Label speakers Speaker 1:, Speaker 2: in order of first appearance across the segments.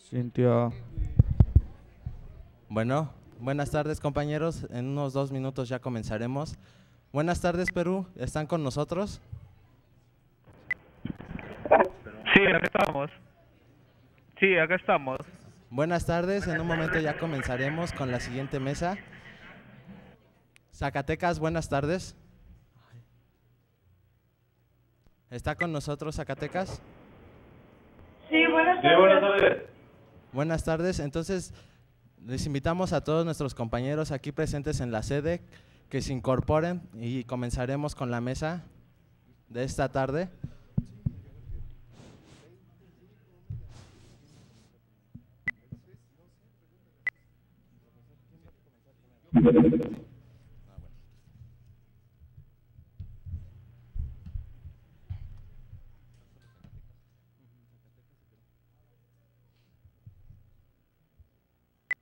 Speaker 1: Cintia.
Speaker 2: Bueno, buenas tardes compañeros, en unos 2 minutos ya comenzaremos. Buenas tardes Perú, ¿están con nosotros?
Speaker 1: Sí, acá estamos. Sí, acá estamos.
Speaker 2: Buenas tardes, en un momento ya comenzaremos con la siguiente mesa. Zacatecas, buenas tardes. ¿Está con nosotros Zacatecas?
Speaker 3: Sí, buenas
Speaker 4: Sí,
Speaker 3: tardes.
Speaker 4: buenas tardes.
Speaker 2: Buenas tardes, entonces les invitamos a todos nuestros compañeros aquí presentes en la sede que se incorporen y comenzaremos con la mesa de esta tarde.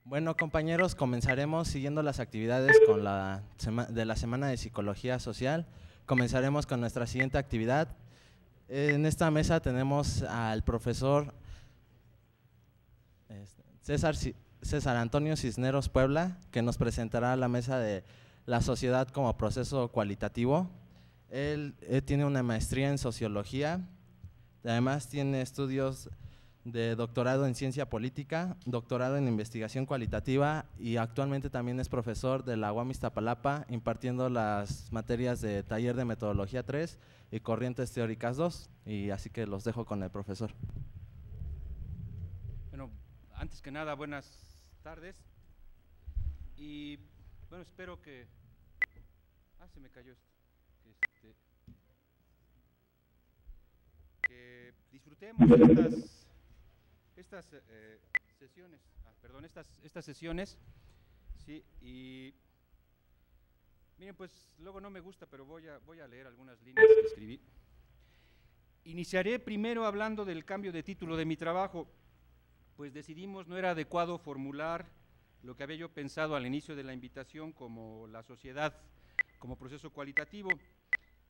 Speaker 2: Bueno, compañeros, comenzaremos siguiendo las actividades de la Semana de Psicología Social. Comenzaremos con nuestra siguiente actividad. En esta mesa tenemos al profesor César Antonio Cisneros Puebla, que nos presentará la mesa de la sociedad como proceso cualitativo. Él tiene una maestría en sociología, además tiene estudios de doctorado en ciencia política, doctorado en investigación cualitativa y actualmente también es profesor de la UAM Iztapalapa impartiendo las materias de taller de metodología 3 y corrientes teóricas 2, y así que los dejo con el profesor.
Speaker 5: Bueno, antes que nada, buenas tardes y bueno, espero que… se me cayó esto. Que disfrutemos estas sesiones, estas sesiones, sí, y miren, pues luego no me gusta, pero voy a leer algunas líneas que escribí. Iniciaré primero hablando del cambio de título de mi trabajo, pues decidimos no era adecuado formular lo que había yo pensado al inicio de la invitación como la sociedad, como proceso cualitativo.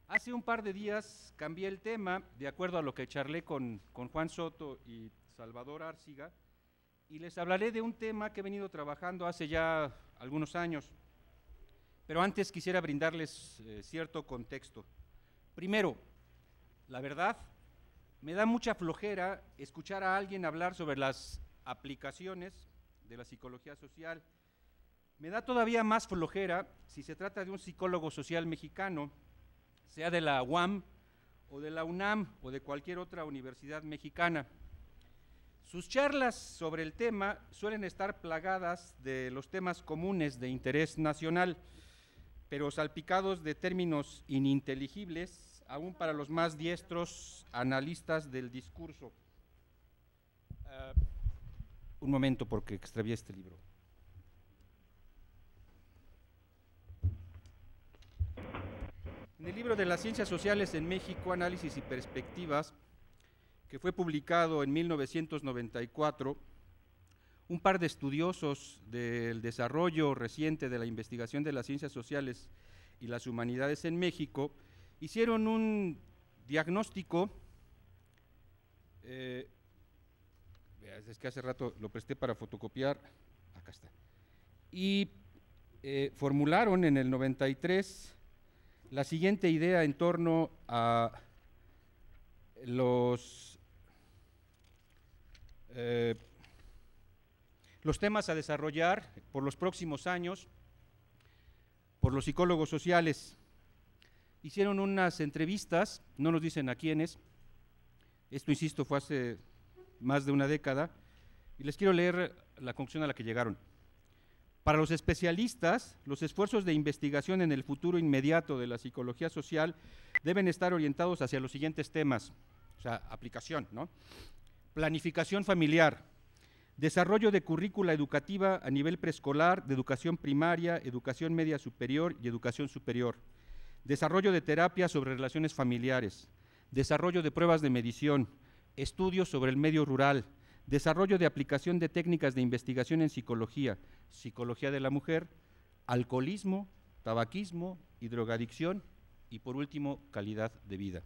Speaker 5: Hace un par de días cambié el tema, de acuerdo a lo que charlé con Juan Soto y Salvador Árciga, y les hablaré de un tema que he venido trabajando hace ya algunos años, pero antes quisiera brindarles cierto contexto. Primero, la verdad, me da mucha flojera escuchar a alguien hablar sobre las aplicaciones de la psicología social. Me da todavía más flojera si se trata de un psicólogo social mexicano, sea de la UAM o de la UNAM o de cualquier otra universidad mexicana. Sus charlas sobre el tema suelen estar plagadas de los temas comunes de interés nacional, pero salpicados de términos ininteligibles, aún para los más diestros analistas del discurso. Un momento, porque extravié este libro. En el libro de las Ciencias Sociales en México, Análisis y Perspectivas, que fue publicado en 1994, un par de estudiosos del desarrollo reciente de la investigación de las ciencias sociales y las humanidades en México hicieron un diagnóstico, es que hace rato lo presté para fotocopiar, acá está, y formularon en el 93 la siguiente idea en torno a los temas a desarrollar por los próximos años por los psicólogos sociales. Hicieron unas entrevistas, no nos dicen a quiénes, esto insisto fue hace más de una década, y les quiero leer la conclusión a la que llegaron. Para los especialistas, los esfuerzos de investigación en el futuro inmediato de la psicología social deben estar orientados hacia los siguientes temas, o sea, aplicación, ¿no? Planificación familiar, desarrollo de currícula educativa a nivel preescolar, de educación primaria, educación media superior y educación superior, desarrollo de terapia sobre relaciones familiares, desarrollo de pruebas de medición, estudios sobre el medio rural, desarrollo de aplicación de técnicas de investigación en psicología, psicología de la mujer, alcoholismo, tabaquismo y drogadicción, y por último, calidad de vida.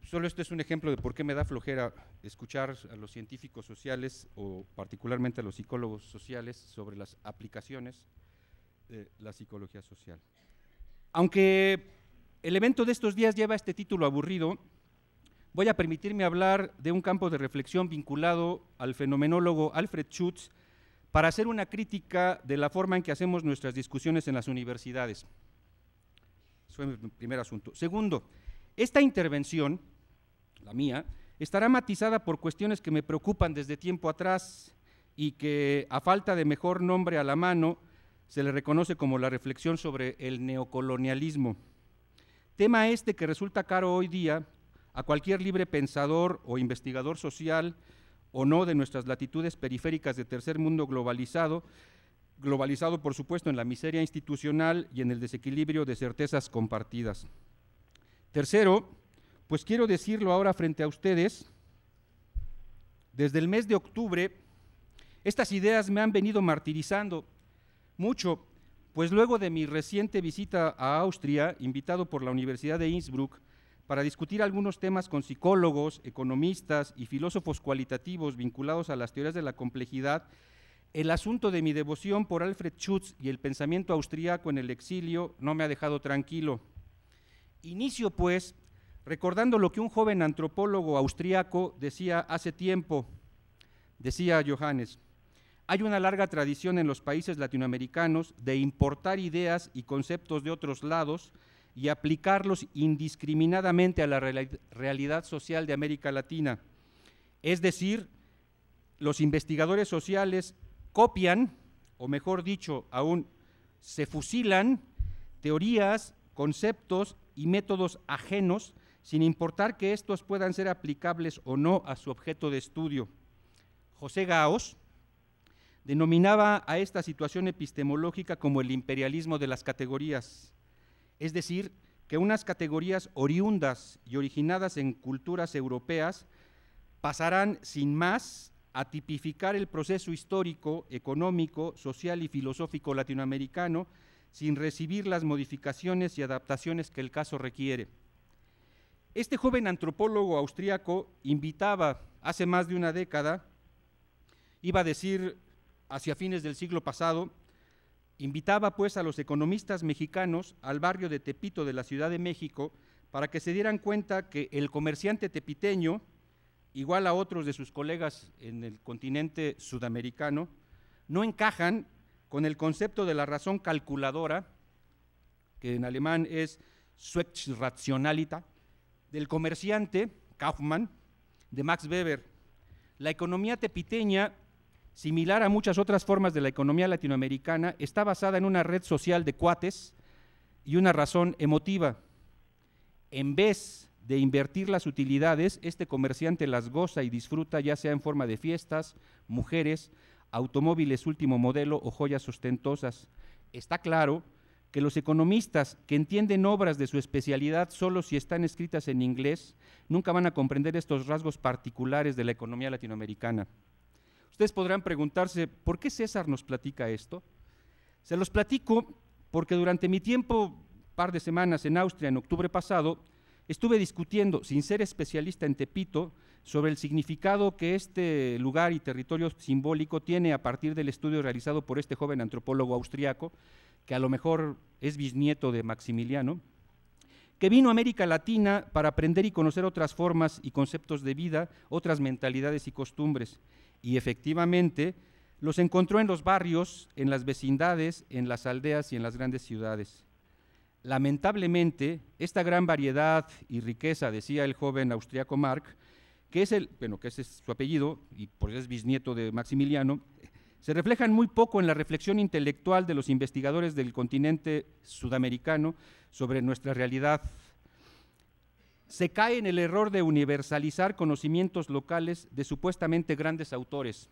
Speaker 5: solo este es un ejemplo de por qué me da flojera escuchar a los científicos sociales o particularmente a los psicólogos sociales sobre las aplicaciones de la psicología social. Aunque el evento de estos días lleva este título aburrido, voy a permitirme hablar de un campo de reflexión vinculado al fenomenólogo Alfred Schutz para hacer una crítica de la forma en que hacemos nuestras discusiones en las universidades. Eso es el primer asunto. Segundo, esta intervención, la mía, estará matizada por cuestiones que me preocupan desde tiempo atrás y que, a falta de mejor nombre a la mano, se le reconoce como la reflexión sobre el neocolonialismo. Tema este que resulta caro hoy día a cualquier libre pensador o investigador social o no de nuestras latitudes periféricas de tercer mundo globalizado por supuesto en la miseria institucional y en el desequilibrio de certezas compartidas. Tercero, pues quiero decirlo ahora frente a ustedes, desde el mes de octubre, estas ideas me han venido martirizando mucho, pues luego de mi reciente visita a Austria, invitado por la Universidad de Innsbruck, para discutir algunos temas con psicólogos, economistas y filósofos cualitativos vinculados a las teorías de la complejidad, el asunto de mi devoción por Alfred Schutz y el pensamiento austríaco en el exilio no me ha dejado tranquilo. Inicio, pues, recordando lo que un joven antropólogo austríaco decía hace tiempo. Decía Johannes: hay una larga tradición en los países latinoamericanos de importar ideas y conceptos de otros lados y aplicarlos indiscriminadamente a la realidad social de América Latina. Es decir, los investigadores sociales copian, o mejor dicho, aún se fusilan teorías, conceptos y métodos ajenos, sin importar que estos puedan ser aplicables o no a su objeto de estudio. José Gauss denominaba a esta situación epistemológica como el imperialismo de las categorías, es decir, que unas categorías oriundas y originadas en culturas europeas pasarán sin más a tipificar el proceso histórico, económico, social y filosófico latinoamericano sin recibir las modificaciones y adaptaciones que el caso requiere. Este joven antropólogo austríaco invitaba hace más de una década, iba a decir hacia fines del siglo pasado, invitaba pues a los economistas mexicanos al barrio de Tepito de la Ciudad de México para que se dieran cuenta que el comerciante tepiteño, igual a otros de sus colegas en el continente sudamericano, no encajan con el concepto de la razón calculadora, que en alemán es Zweckrationalität, del comerciante Kaufmann, de Max Weber. La economía tepiteña, similar a muchas otras formas de la economía latinoamericana, está basada en una red social de cuates y una razón emotiva. En vez de invertir las utilidades, este comerciante las goza y disfruta, ya sea en forma de fiestas, mujeres, automóviles último modelo o joyas ostentosas. Está claro que los economistas que entienden obras de su especialidad solo si están escritas en inglés, nunca van a comprender estos rasgos particulares de la economía latinoamericana. Ustedes podrán preguntarse, ¿por qué César nos platica esto? Se los platico porque durante mi tiempo, par de semanas en Austria, en octubre pasado, estuve discutiendo, sin ser especialista en Tepito, sobre el significado que este lugar y territorio simbólico tiene a partir del estudio realizado por este joven antropólogo austriaco, que a lo mejor es bisnieto de Maximiliano, que vino a América Latina para aprender y conocer otras formas y conceptos de vida, otras mentalidades y costumbres. Y efectivamente los encontró en los barrios, en las vecindades, en las aldeas y en las grandes ciudades. Lamentablemente, esta gran variedad y riqueza, decía el joven austriaco Marc, que ese es su apellido y por eso es bisnieto de Maximiliano, se reflejan muy poco en la reflexión intelectual de los investigadores del continente sudamericano sobre nuestra realidad. Se cae en el error de universalizar conocimientos locales de supuestamente grandes autores.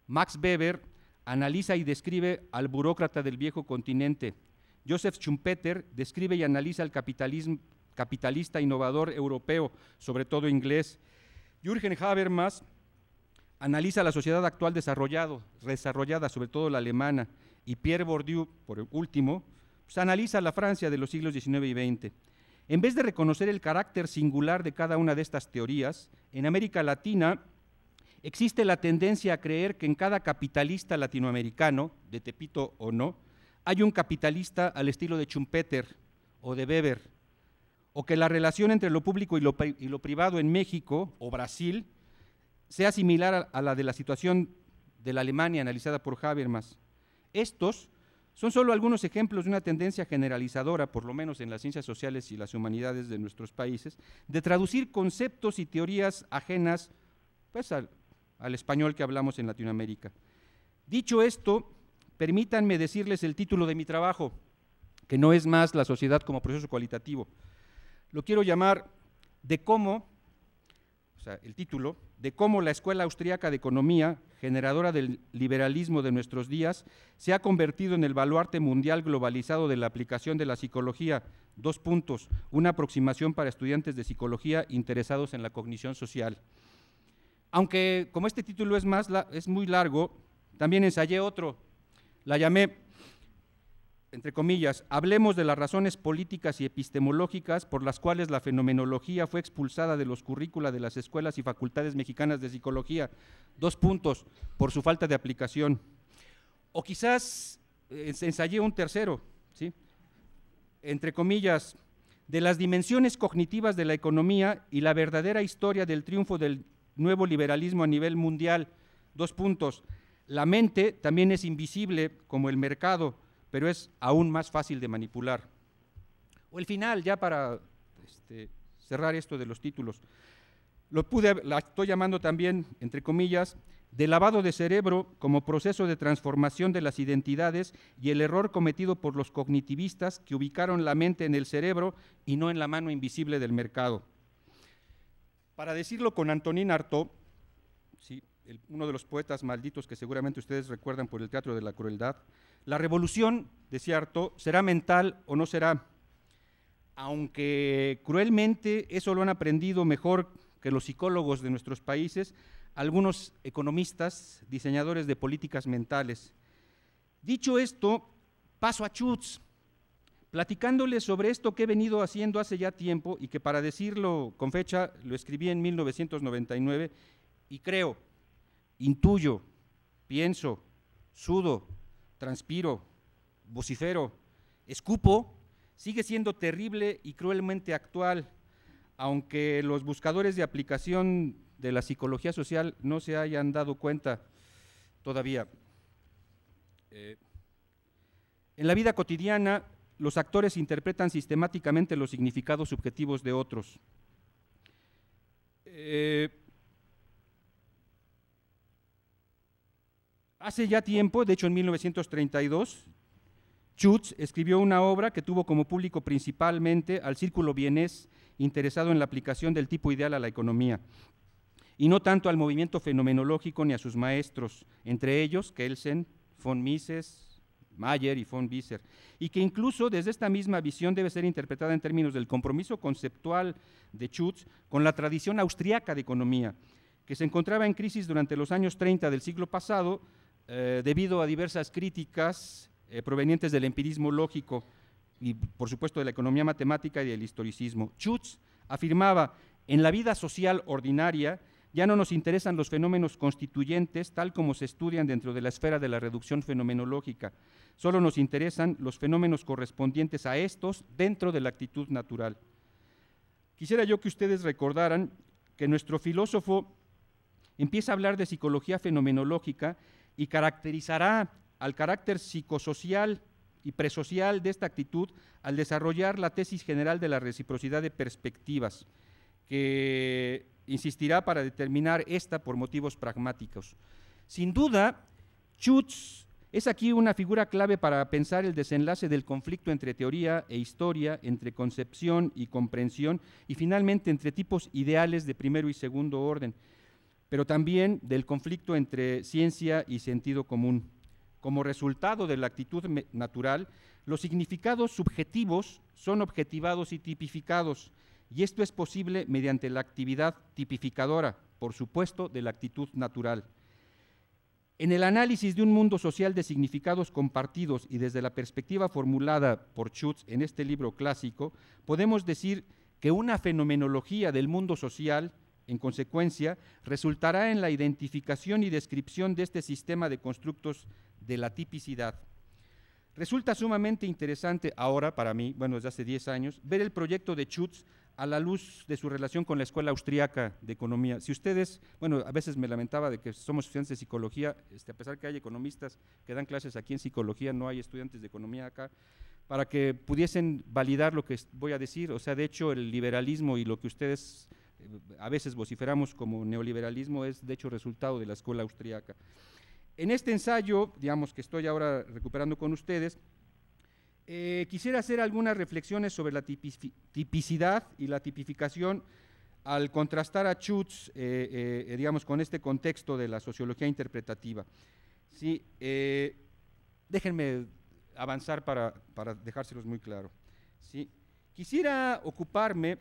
Speaker 5: Max Weber analiza y describe al burócrata del viejo continente. Joseph Schumpeter describe y analiza al capitalista innovador europeo, sobre todo inglés. Jürgen Habermas analiza la sociedad actual desarrollada, sobre todo la alemana, y Pierre Bourdieu, por último, pues analiza la Francia de los siglos XIX y XX. En vez de reconocer el carácter singular de cada una de estas teorías, en América Latina existe la tendencia a creer que en cada capitalista latinoamericano, de Tepito o no, hay un capitalista al estilo de Schumpeter o de Weber, o que la relación entre lo público y lo privado en México o Brasil sea similar a la de la situación de la Alemania analizada por Habermas. Estos son solo algunos ejemplos de una tendencia generalizadora, por lo menos en las ciencias sociales y las humanidades de nuestros países, de traducir conceptos y teorías ajenas pues, al español que hablamos en Latinoamérica. Dicho esto, permítanme decirles el título de mi trabajo, que no es más la sociedad como proceso cualitativo. Lo quiero llamar de cómo, o sea, el título, de cómo la Escuela Austriaca de Economía, generadora del liberalismo de nuestros días, se ha convertido en el baluarte mundial globalizado de la aplicación de la psicología. 2 puntos, una aproximación para estudiantes de psicología interesados en la cognición social. Aunque como este título es muy largo, también ensayé otro, la llamé, entre comillas, hablemos de las razones políticas y epistemológicas por las cuales la fenomenología fue expulsada de los currícula de las escuelas y facultades mexicanas de psicología. 2 puntos, por su falta de aplicación. O quizás ensayé un tercero, ¿sí? Entre comillas, de las dimensiones cognitivas de la economía y la verdadera historia del triunfo del nuevo liberalismo a nivel mundial. 2 puntos, la mente también es invisible como el mercado, pero es aún más fácil de manipular. O el final, ya para cerrar esto de los títulos, la estoy llamando también, entre comillas, de lavado de cerebro como proceso de transformación de las identidades y el error cometido por los cognitivistas que ubicaron la mente en el cerebro y no en la mano invisible del mercado. Para decirlo con Antonin Artaud, ¿sí?, uno de los poetas malditos que seguramente ustedes recuerdan por el Teatro de la Crueldad, la revolución, decía Artaud, será mental o no será, aunque cruelmente eso lo han aprendido mejor que los psicólogos de nuestros países, algunos economistas, diseñadores de políticas mentales. Dicho esto, paso a Schutz, platicándoles sobre esto que he venido haciendo hace ya tiempo y que, para decirlo con fecha, lo escribí en 1999 y creo, intuyo, pienso, sudo, transpiro, vocifero, escupo, sigue siendo terrible y cruelmente actual, aunque los buscadores de aplicación de la psicología social no se hayan dado cuenta todavía. En la vida cotidiana, los actores interpretan sistemáticamente los significados subjetivos de otros. Hace ya tiempo, de hecho en 1932, Schutz escribió una obra que tuvo como público principalmente al círculo vienés interesado en la aplicación del tipo ideal a la economía, y no tanto al movimiento fenomenológico ni a sus maestros, entre ellos Kelsen, von Mises, Mayer y von Wieser, y que incluso desde esta misma visión debe ser interpretada en términos del compromiso conceptual de Schutz con la tradición austriaca de economía, que se encontraba en crisis durante los años 30 del siglo pasado, debido a diversas críticas provenientes del empirismo lógico y, por supuesto, de la economía matemática y del historicismo. Schutz afirmaba, en la vida social ordinaria ya no nos interesan los fenómenos constituyentes tal como se estudian dentro de la esfera de la reducción fenomenológica, solo nos interesan los fenómenos correspondientes a estos dentro de la actitud natural. Quisiera yo que ustedes recordaran que nuestro filósofo empieza a hablar de psicología fenomenológica y caracterizará al carácter psicosocial y presocial de esta actitud al desarrollar la tesis general de la reciprocidad de perspectivas, que insistirá para determinar esta por motivos pragmáticos. Sin duda, Schutz es aquí una figura clave para pensar el desenlace del conflicto entre teoría e historia, entre concepción y comprensión, y finalmente entre tipos ideales de primero y segundo orden, pero también del conflicto entre ciencia y sentido común. Como resultado de la actitud natural, los significados subjetivos son objetivados y tipificados, y esto es posible mediante la actividad tipificadora, por supuesto, de la actitud natural. En el análisis de un mundo social de significados compartidos y desde la perspectiva formulada por Schutz en este libro clásico, podemos decir que una fenomenología del mundo social, en consecuencia, resultará en la identificación y descripción de este sistema de constructos de la tipicidad. Resulta sumamente interesante ahora, para mí, bueno, desde hace 10 años, ver el proyecto de Schutz a la luz de su relación con la Escuela Austriaca de Economía. Si ustedes, bueno, a veces me lamentaba de que somos estudiantes de psicología, a pesar que hay economistas que dan clases aquí en psicología, no hay estudiantes de economía acá, para que pudiesen validar lo que voy a decir. O sea, de hecho, el liberalismo y lo que ustedes a veces vociferamos como neoliberalismo es, de hecho, resultado de la Escuela Austriaca. En este ensayo, digamos, que estoy ahora recuperando con ustedes, quisiera hacer algunas reflexiones sobre la tipicidad y la tipificación al contrastar a Schutz, digamos, con este contexto de la sociología interpretativa. Sí, déjenme avanzar para dejárselos muy claro. ¿Sí? Quisiera ocuparme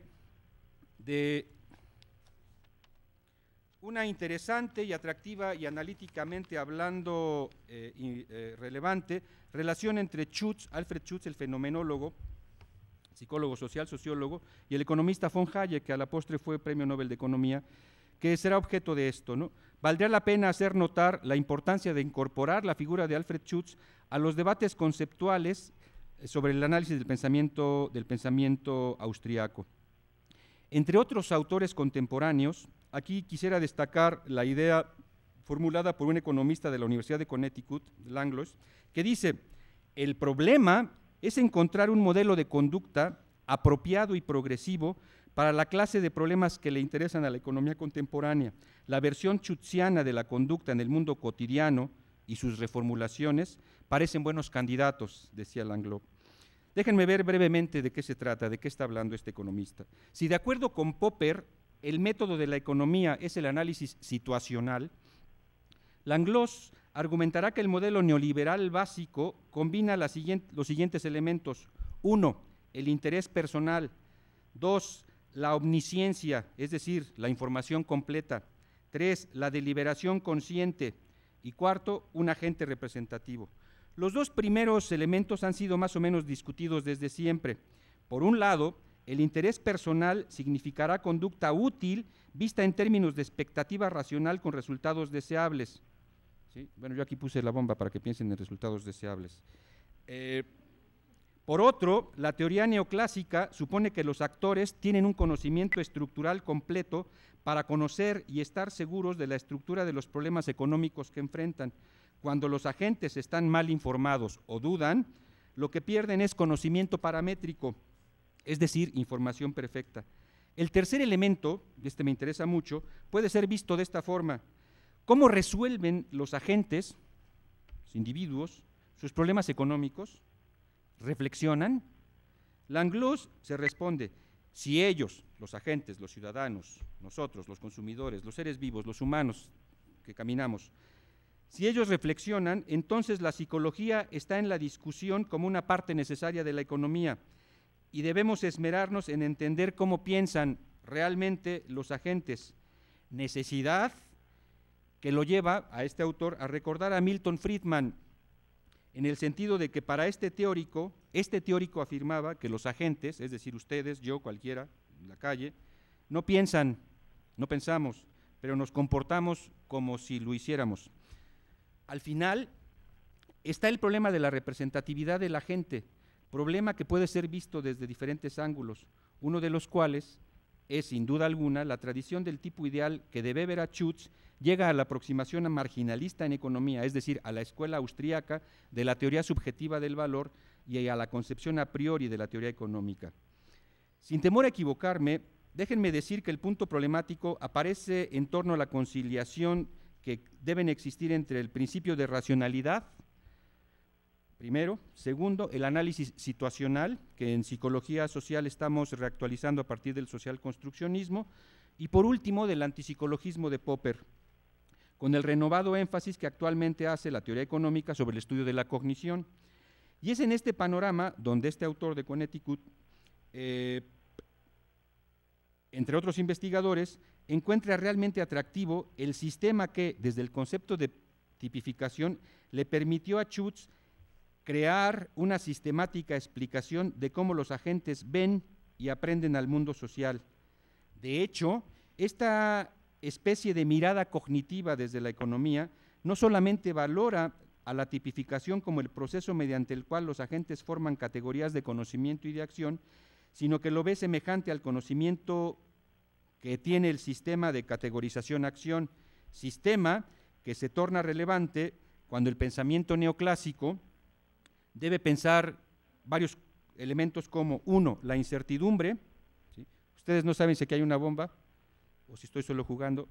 Speaker 5: de una interesante y atractiva y analíticamente hablando relevante relación entre Schutz, Alfred Schutz, el fenomenólogo, psicólogo social, sociólogo, y el economista von Hayek, que a la postre fue Premio Nobel de Economía, que será objeto de esto, ¿no? Valdría la pena hacer notar la importancia de incorporar la figura de Alfred Schutz a los debates conceptuales sobre el análisis del pensamiento austriaco. Entre otros autores contemporáneos, aquí quisiera destacar la idea formulada por un economista de la Universidad de Connecticut, Langlois, que dice: el problema es encontrar un modelo de conducta apropiado y progresivo para la clase de problemas que le interesan a la economía contemporánea. La versión schutziana de la conducta en el mundo cotidiano y sus reformulaciones parecen buenos candidatos, decía Langlois. Déjenme ver brevemente de qué se trata, de qué está hablando este economista. Si de acuerdo con Popper, el método de la economía es el análisis situacional, Langlois argumentará que el modelo neoliberal básico combina los siguientes elementos. 1, el interés personal. 2, la omnisciencia, es decir, la información completa. 3, la deliberación consciente. Y 4, un agente representativo. Los dos primeros elementos han sido más o menos discutidos desde siempre. Por un lado, el interés personal significará conducta útil vista en términos de expectativa racional con resultados deseables. ¿Sí? Bueno, yo aquí puse la bomba para que piensen en resultados deseables. Por otro, la teoría neoclásica supone que los actores tienen un conocimiento estructural completo para conocer y estar seguros de la estructura de los problemas económicos que enfrentan. Cuando los agentes están mal informados o dudan, lo que pierden es conocimiento paramétrico, es decir, información perfecta. El tercer elemento, y este me interesa mucho, puede ser visto de esta forma: ¿cómo resuelven los agentes, los individuos, sus problemas económicos? ¿Reflexionan? Langlois se responde: si ellos, los agentes, los ciudadanos, nosotros, los consumidores, los seres vivos, los humanos que caminamos, si ellos reflexionan, entonces la psicología está en la discusión como una parte necesaria de la economía y debemos esmerarnos en entender cómo piensan realmente los agentes. Necesidad que lo lleva a este autor a recordar a Milton Friedman, en el sentido de que para este teórico afirmaba que los agentes, es decir, ustedes, yo, cualquiera, en la calle, no pensamos, pero nos comportamos como si lo hiciéramos. Al final está el problema de la representatividad de la gente, problema que puede ser visto desde diferentes ángulos, uno de los cuales es, sin duda alguna, la tradición del tipo ideal que de Weber a Schutz llega a la aproximación marginalista en economía, es decir, a la escuela austríaca de la teoría subjetiva del valor y a la concepción a priori de la teoría económica. Sin temor a equivocarme, déjenme decir que el punto problemático aparece en torno a la conciliación que deben existir entre el principio de racionalidad, primero; segundo, el análisis situacional, que en psicología social estamos reactualizando a partir del social construccionismo; y por último, del antipsicologismo de Popper, con el renovado énfasis que actualmente hace la teoría económica sobre el estudio de la cognición. Y es en este panorama donde este autor de Connecticut, entre otros investigadores, encuentra realmente atractivo el sistema que, desde el concepto de tipificación le permitió a Schutz crear una sistemática explicación de cómo los agentes ven y aprenden al mundo social. De hecho, esta especie de mirada cognitiva desde la economía no solamente valora a la tipificación como el proceso mediante el cual los agentes forman categorías de conocimiento y de acción, sino que lo ve semejante al conocimiento que tiene el sistema de categorización-acción, sistema que se torna relevante cuando el pensamiento neoclásico debe pensar varios elementos como, uno, la incertidumbre, ¿sí? Ustedes no saben si aquí hay una bomba, o si estoy solo jugando,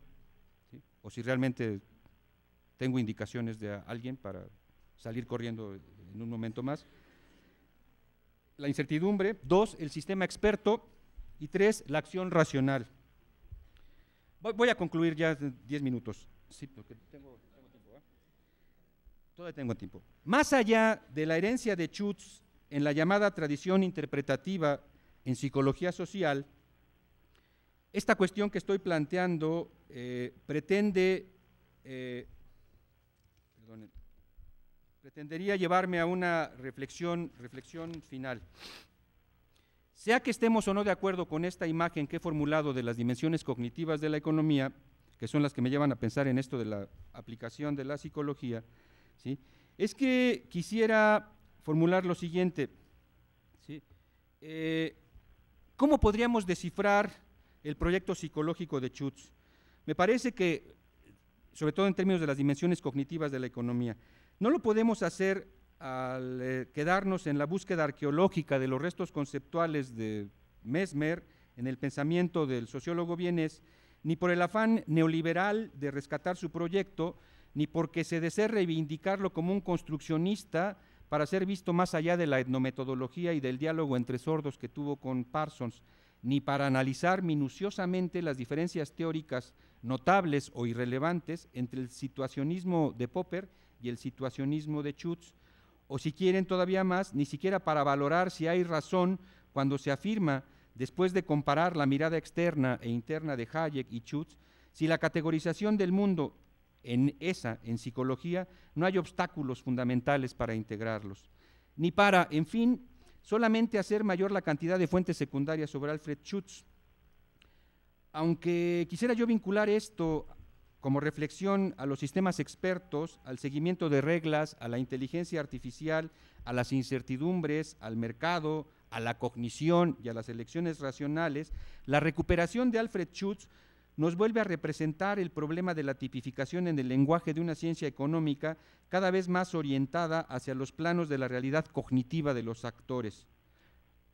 Speaker 5: ¿sí? O si realmente tengo indicaciones de alguien para salir corriendo en un momento más. La incertidumbre, 2, el sistema experto, y 3, la acción racional. Voy a concluir ya 10 minutos. Sí, porque tengo tiempo, ¿eh? Todavía tengo tiempo. Más allá de la herencia de Schutz en la llamada tradición interpretativa en psicología social, esta cuestión que estoy planteando pretendería llevarme a una reflexión final. Sea que estemos o no de acuerdo con esta imagen que he formulado de las dimensiones cognitivas de la economía, que son las que me llevan a pensar en esto de la aplicación de la psicología, ¿sí? Es que quisiera formular lo siguiente, ¿sí? ¿Cómo podríamos descifrar el proyecto psicológico de Schutz? Me parece que, sobre todo en términos de las dimensiones cognitivas de la economía, no lo podemos hacer al quedarnos en la búsqueda arqueológica de los restos conceptuales de Mesmer en el pensamiento del sociólogo vienés, ni por el afán neoliberal de rescatar su proyecto, ni porque se desee reivindicarlo como un construccionista para ser visto más allá de la etnometodología y del diálogo entre sordos que tuvo con Parsons, ni para analizar minuciosamente las diferencias teóricas notables o irrelevantes entre el situacionismo de Popper y el situacionismo de Schutz, o si quieren todavía más, ni siquiera para valorar si hay razón cuando se afirma, después de comparar la mirada externa e interna de Hayek y Schutz, si la categorización del mundo en psicología, no hay obstáculos fundamentales para integrarlos, ni para, en fin, solamente hacer mayor la cantidad de fuentes secundarias sobre Alfred Schutz. Aunque quisiera yo vincular esto como reflexión a los sistemas expertos, al seguimiento de reglas, a la inteligencia artificial, a las incertidumbres, al mercado, a la cognición y a las elecciones racionales, la recuperación de Alfred Schutz nos vuelve a representar el problema de la tipificación en el lenguaje de una ciencia económica cada vez más orientada hacia los planos de la realidad cognitiva de los actores.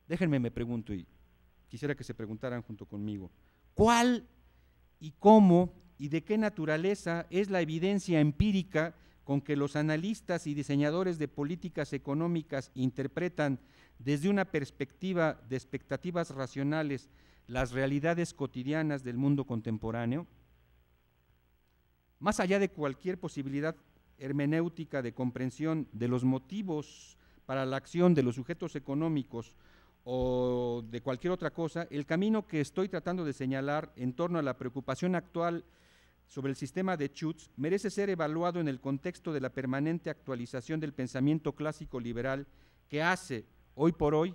Speaker 5: Déjenme, me pregunto, y quisiera que se preguntaran junto conmigo, ¿cuál y cómo y de qué naturaleza es la evidencia empírica con que los analistas y diseñadores de políticas económicas interpretan desde una perspectiva de expectativas racionales las realidades cotidianas del mundo contemporáneo? Más allá de cualquier posibilidad hermenéutica de comprensión de los motivos para la acción de los sujetos económicos o de cualquier otra cosa, el camino que estoy tratando de señalar en torno a la preocupación actual sobre el sistema de Schutz merece ser evaluado en el contexto de la permanente actualización del pensamiento clásico liberal que hace, hoy por hoy,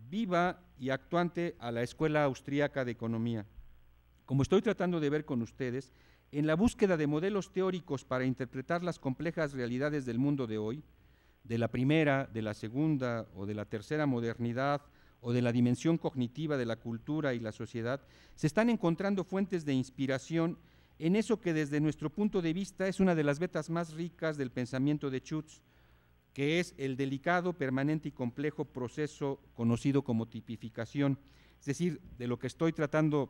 Speaker 5: viva y actuante a la Escuela Austríaca de Economía. Como estoy tratando de ver con ustedes, en la búsqueda de modelos teóricos para interpretar las complejas realidades del mundo de hoy, de la primera, de la segunda o de la tercera modernidad o de la dimensión cognitiva de la cultura y la sociedad, se están encontrando fuentes de inspiración en eso que desde nuestro punto de vista es una de las vetas más ricas del pensamiento de Schutz, que es el delicado, permanente y complejo proceso conocido como tipificación. Es decir, a lo que estoy tratando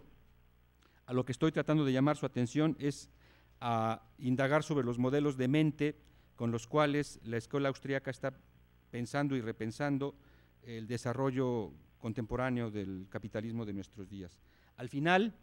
Speaker 5: de llamar su atención es a indagar sobre los modelos de mente con los cuales la escuela austríaca está pensando y repensando el desarrollo contemporáneo del capitalismo de nuestros días. Al final,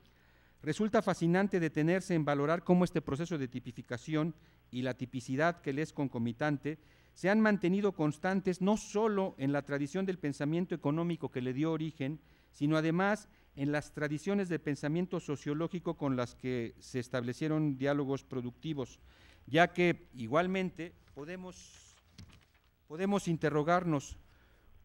Speaker 5: resulta fascinante detenerse en valorar cómo este proceso de tipificación y la tipicidad que le es concomitante se han mantenido constantes no solo en la tradición del pensamiento económico que le dio origen, sino además en las tradiciones de pensamiento sociológico con las que se establecieron diálogos productivos. ya que igualmente podemos interrogarnos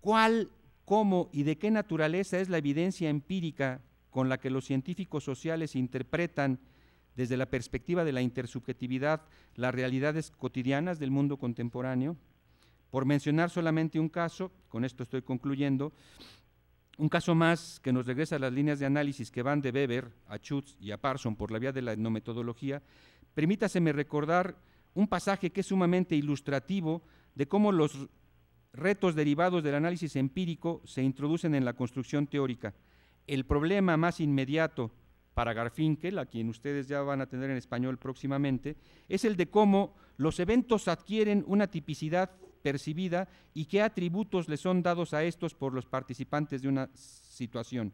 Speaker 5: cuál, cómo y de qué naturaleza es la evidencia empírica con la que los científicos sociales interpretan desde la perspectiva de la intersubjetividad las realidades cotidianas del mundo contemporáneo. Por mencionar solamente un caso, con esto estoy concluyendo, un caso más que nos regresa a las líneas de análisis que van de Weber a Schutz y a Parson por la vía de la etnometodología, permítaseme recordar un pasaje que es sumamente ilustrativo de cómo los retos derivados del análisis empírico se introducen en la construcción teórica. El problema más inmediato para Garfinkel, a quien ustedes ya van a tener en español próximamente, es el de cómo los eventos adquieren una tipicidad percibida y qué atributos le son dados a estos por los participantes de una situación,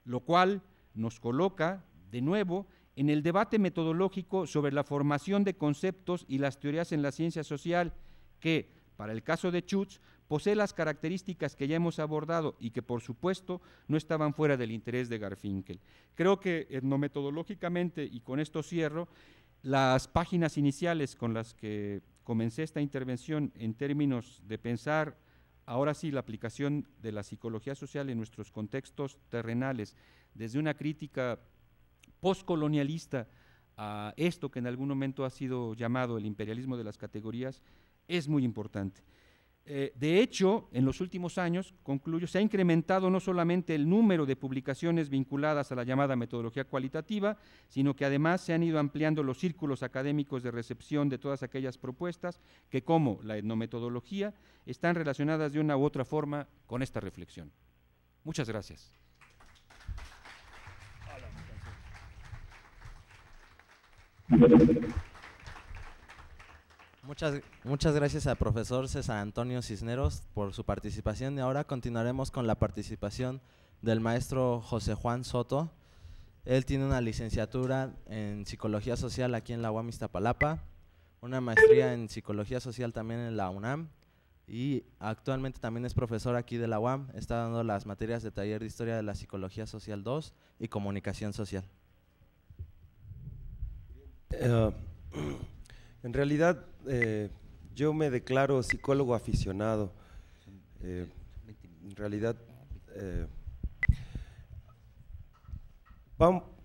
Speaker 5: lo cual nos coloca de nuevo en el debate metodológico sobre la formación de conceptos y las teorías en la ciencia social que, para el caso de Schutz, posee las características que ya hemos abordado y que, por supuesto, no estaban fuera del interés de Garfinkel. Creo que etnometodológicamente, y con esto cierro, las páginas iniciales con las que comencé esta intervención en términos de pensar, ahora sí, la aplicación de la psicología social en nuestros contextos terrenales, desde una crítica postcolonialista a esto que en algún momento ha sido llamado el imperialismo de las categorías, es muy importante. De hecho, en los últimos años, concluyo, se ha incrementado no solamente el número de publicaciones vinculadas a la llamada metodología cualitativa, sino que además se han ido ampliando los círculos académicos de recepción de todas aquellas propuestas que, como la etnometodología, están relacionadas de una u otra forma con esta reflexión. Muchas gracias.
Speaker 2: Muchas gracias al profesor César Antonio Cisneros por su participación y ahora continuaremos con la participación del maestro José Juan Soto. Él tiene una licenciatura en Psicología Social aquí en la UAM Iztapalapa, una maestría en Psicología Social también en la UNAM y actualmente también es profesor aquí de la UAM, está dando las materias de taller de Historia de la Psicología Social 2 y Comunicación Social.
Speaker 4: En realidad, yo me declaro psicólogo aficionado. En realidad,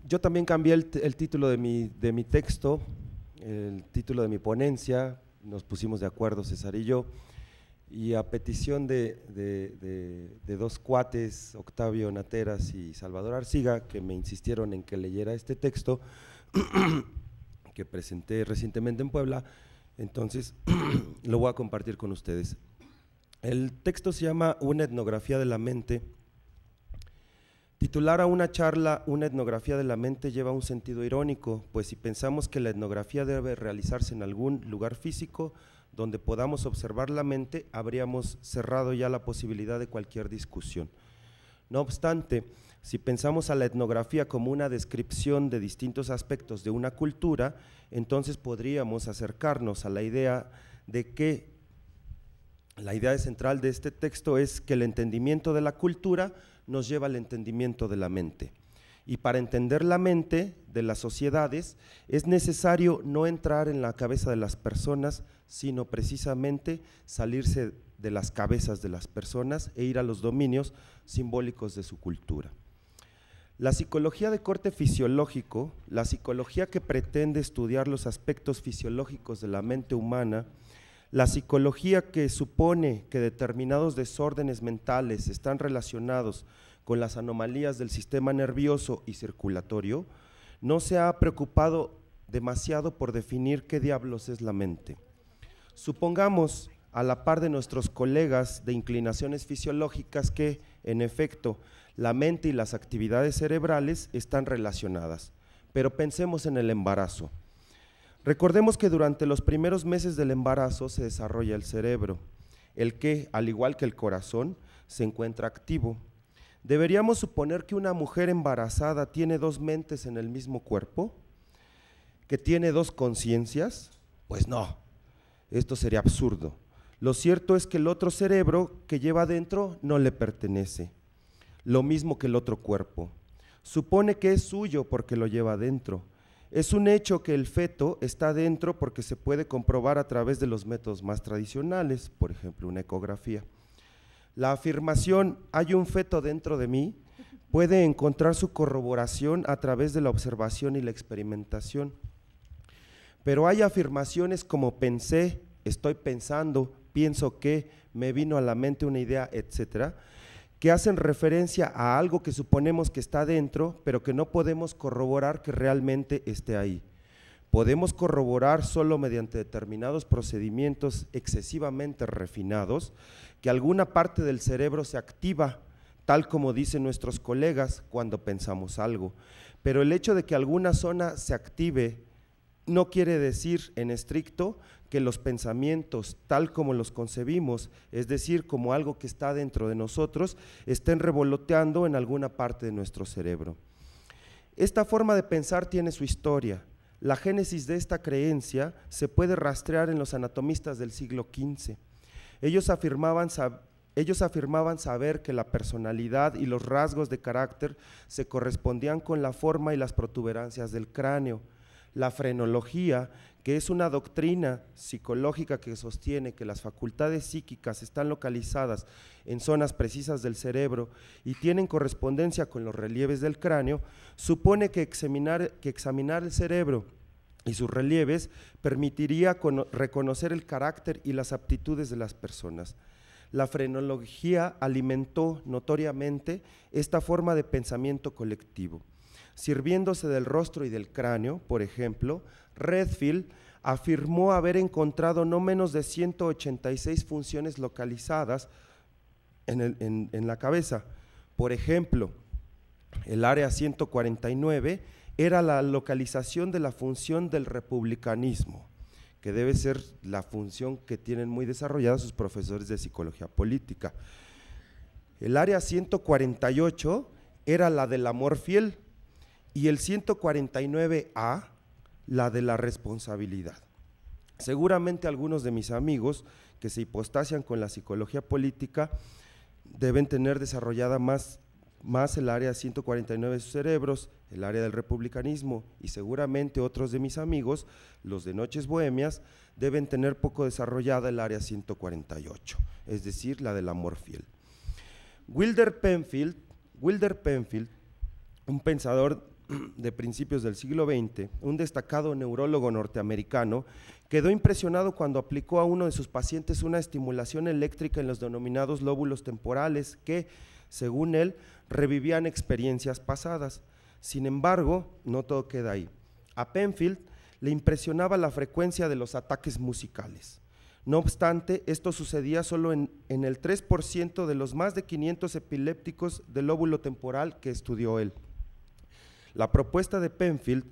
Speaker 4: yo también cambié el título de mi texto, el título de mi ponencia, nos pusimos de acuerdo César y yo, y a petición de dos cuates, Octavio Nateras y Salvador Arciga, que me insistieron en que leyera este texto, que presenté recientemente en Puebla, entonces lo voy a compartir con ustedes. El texto se llama Una etnografía de la mente. Titular a una charla Una etnografía de la mente lleva un sentido irónico, pues si pensamos que la etnografía debe realizarse en algún lugar físico donde podamos observar la mente, habríamos cerrado ya la posibilidad de cualquier discusión. No obstante, si pensamos a la etnografía como una descripción de distintos aspectos de una cultura, entonces podríamos acercarnos a la idea de que la idea central de este texto es que el entendimiento de la cultura nos lleva al entendimiento de la mente. Y para entender la mente de las sociedades es necesario no entrar en la cabeza de las personas, sino precisamente salirse de las cabezas de las personas e ir a los dominios simbólicos de su cultura. La psicología de corte fisiológico, la psicología que pretende estudiar los aspectos fisiológicos de la mente humana, la psicología que supone que determinados desórdenes mentales están relacionados con las anomalías del sistema nervioso y circulatorio, no se ha preocupado demasiado por definir qué diablos es la mente. Supongamos, a la par de nuestros colegas de inclinaciones fisiológicas, que, en efecto, la mente y las actividades cerebrales están relacionadas, pero pensemos en el embarazo. Recordemos que durante los primeros meses del embarazo se desarrolla el cerebro, el que, al igual que el corazón, se encuentra activo. ¿Deberíamos suponer que una mujer embarazada tiene dos mentes en el mismo cuerpo? ¿Que tiene dos conciencias? Pues no, esto sería absurdo. Lo cierto es que el otro cerebro que lleva dentro no le pertenece, lo mismo que el otro cuerpo. Supone que es suyo porque lo lleva dentro. Es un hecho que el feto está dentro porque se puede comprobar a través de los métodos más tradicionales, por ejemplo, una ecografía. La afirmación «hay un feto dentro de mí» puede encontrar su corroboración a través de la observación y la experimentación. Pero hay afirmaciones como pensé, estoy pensando, pienso que, me vino a la mente una idea, etcétera, que hacen referencia a algo que suponemos que está dentro, pero que no podemos corroborar que realmente esté ahí. Podemos corroborar solo mediante determinados procedimientos excesivamente refinados que alguna parte del cerebro se activa, tal como dicen nuestros colegas cuando pensamos algo. Pero el hecho de que alguna zona se active no quiere decir en estricto que los pensamientos, tal como los concebimos, es decir, como algo que está dentro de nosotros, estén revoloteando en alguna parte de nuestro cerebro. Esta forma de pensar tiene su historia. La génesis de esta creencia se puede rastrear en los anatomistas del siglo XV. Ellos afirmaban saber que la personalidad y los rasgos de carácter se correspondían con la forma y las protuberancias del cráneo. La frenología, que es una doctrina psicológica que sostiene que las facultades psíquicas están localizadas en zonas precisas del cerebro y tienen correspondencia con los relieves del cráneo, supone que examinar el cerebro y sus relieves permitiría reconocer el carácter y las aptitudes de las personas. La frenología alimentó notoriamente esta forma de pensamiento colectivo. Sirviéndose del rostro y del cráneo, por ejemplo, Redfield afirmó haber encontrado no menos de 186 funciones localizadas en la cabeza. Por ejemplo, el área 149 era la localización de la función del republicanismo, que debe ser la función que tienen muy desarrollada sus profesores de psicología política. El área 148 era la del amor fiel y el 149A la de la responsabilidad. Seguramente algunos de mis amigos que se hipostasian con la psicología política deben tener desarrollada más el área 149 de sus cerebros, el área del republicanismo, y seguramente otros de mis amigos, los de Noches Bohemias, deben tener poco desarrollada el área 148, es decir, la del amor fiel. Wilder Penfield, un pensador de principios del siglo XX, un destacado neurólogo norteamericano, quedó impresionado cuando aplicó a uno de sus pacientes una estimulación eléctrica en los denominados lóbulos temporales que, según él, revivían experiencias pasadas. Sin embargo, no todo queda ahí. A Penfield le impresionaba la frecuencia de los ataques musicales. No obstante, esto sucedía solo en el 3% de los más de 500 epilépticos del lóbulo temporal que estudió él. La propuesta de Penfield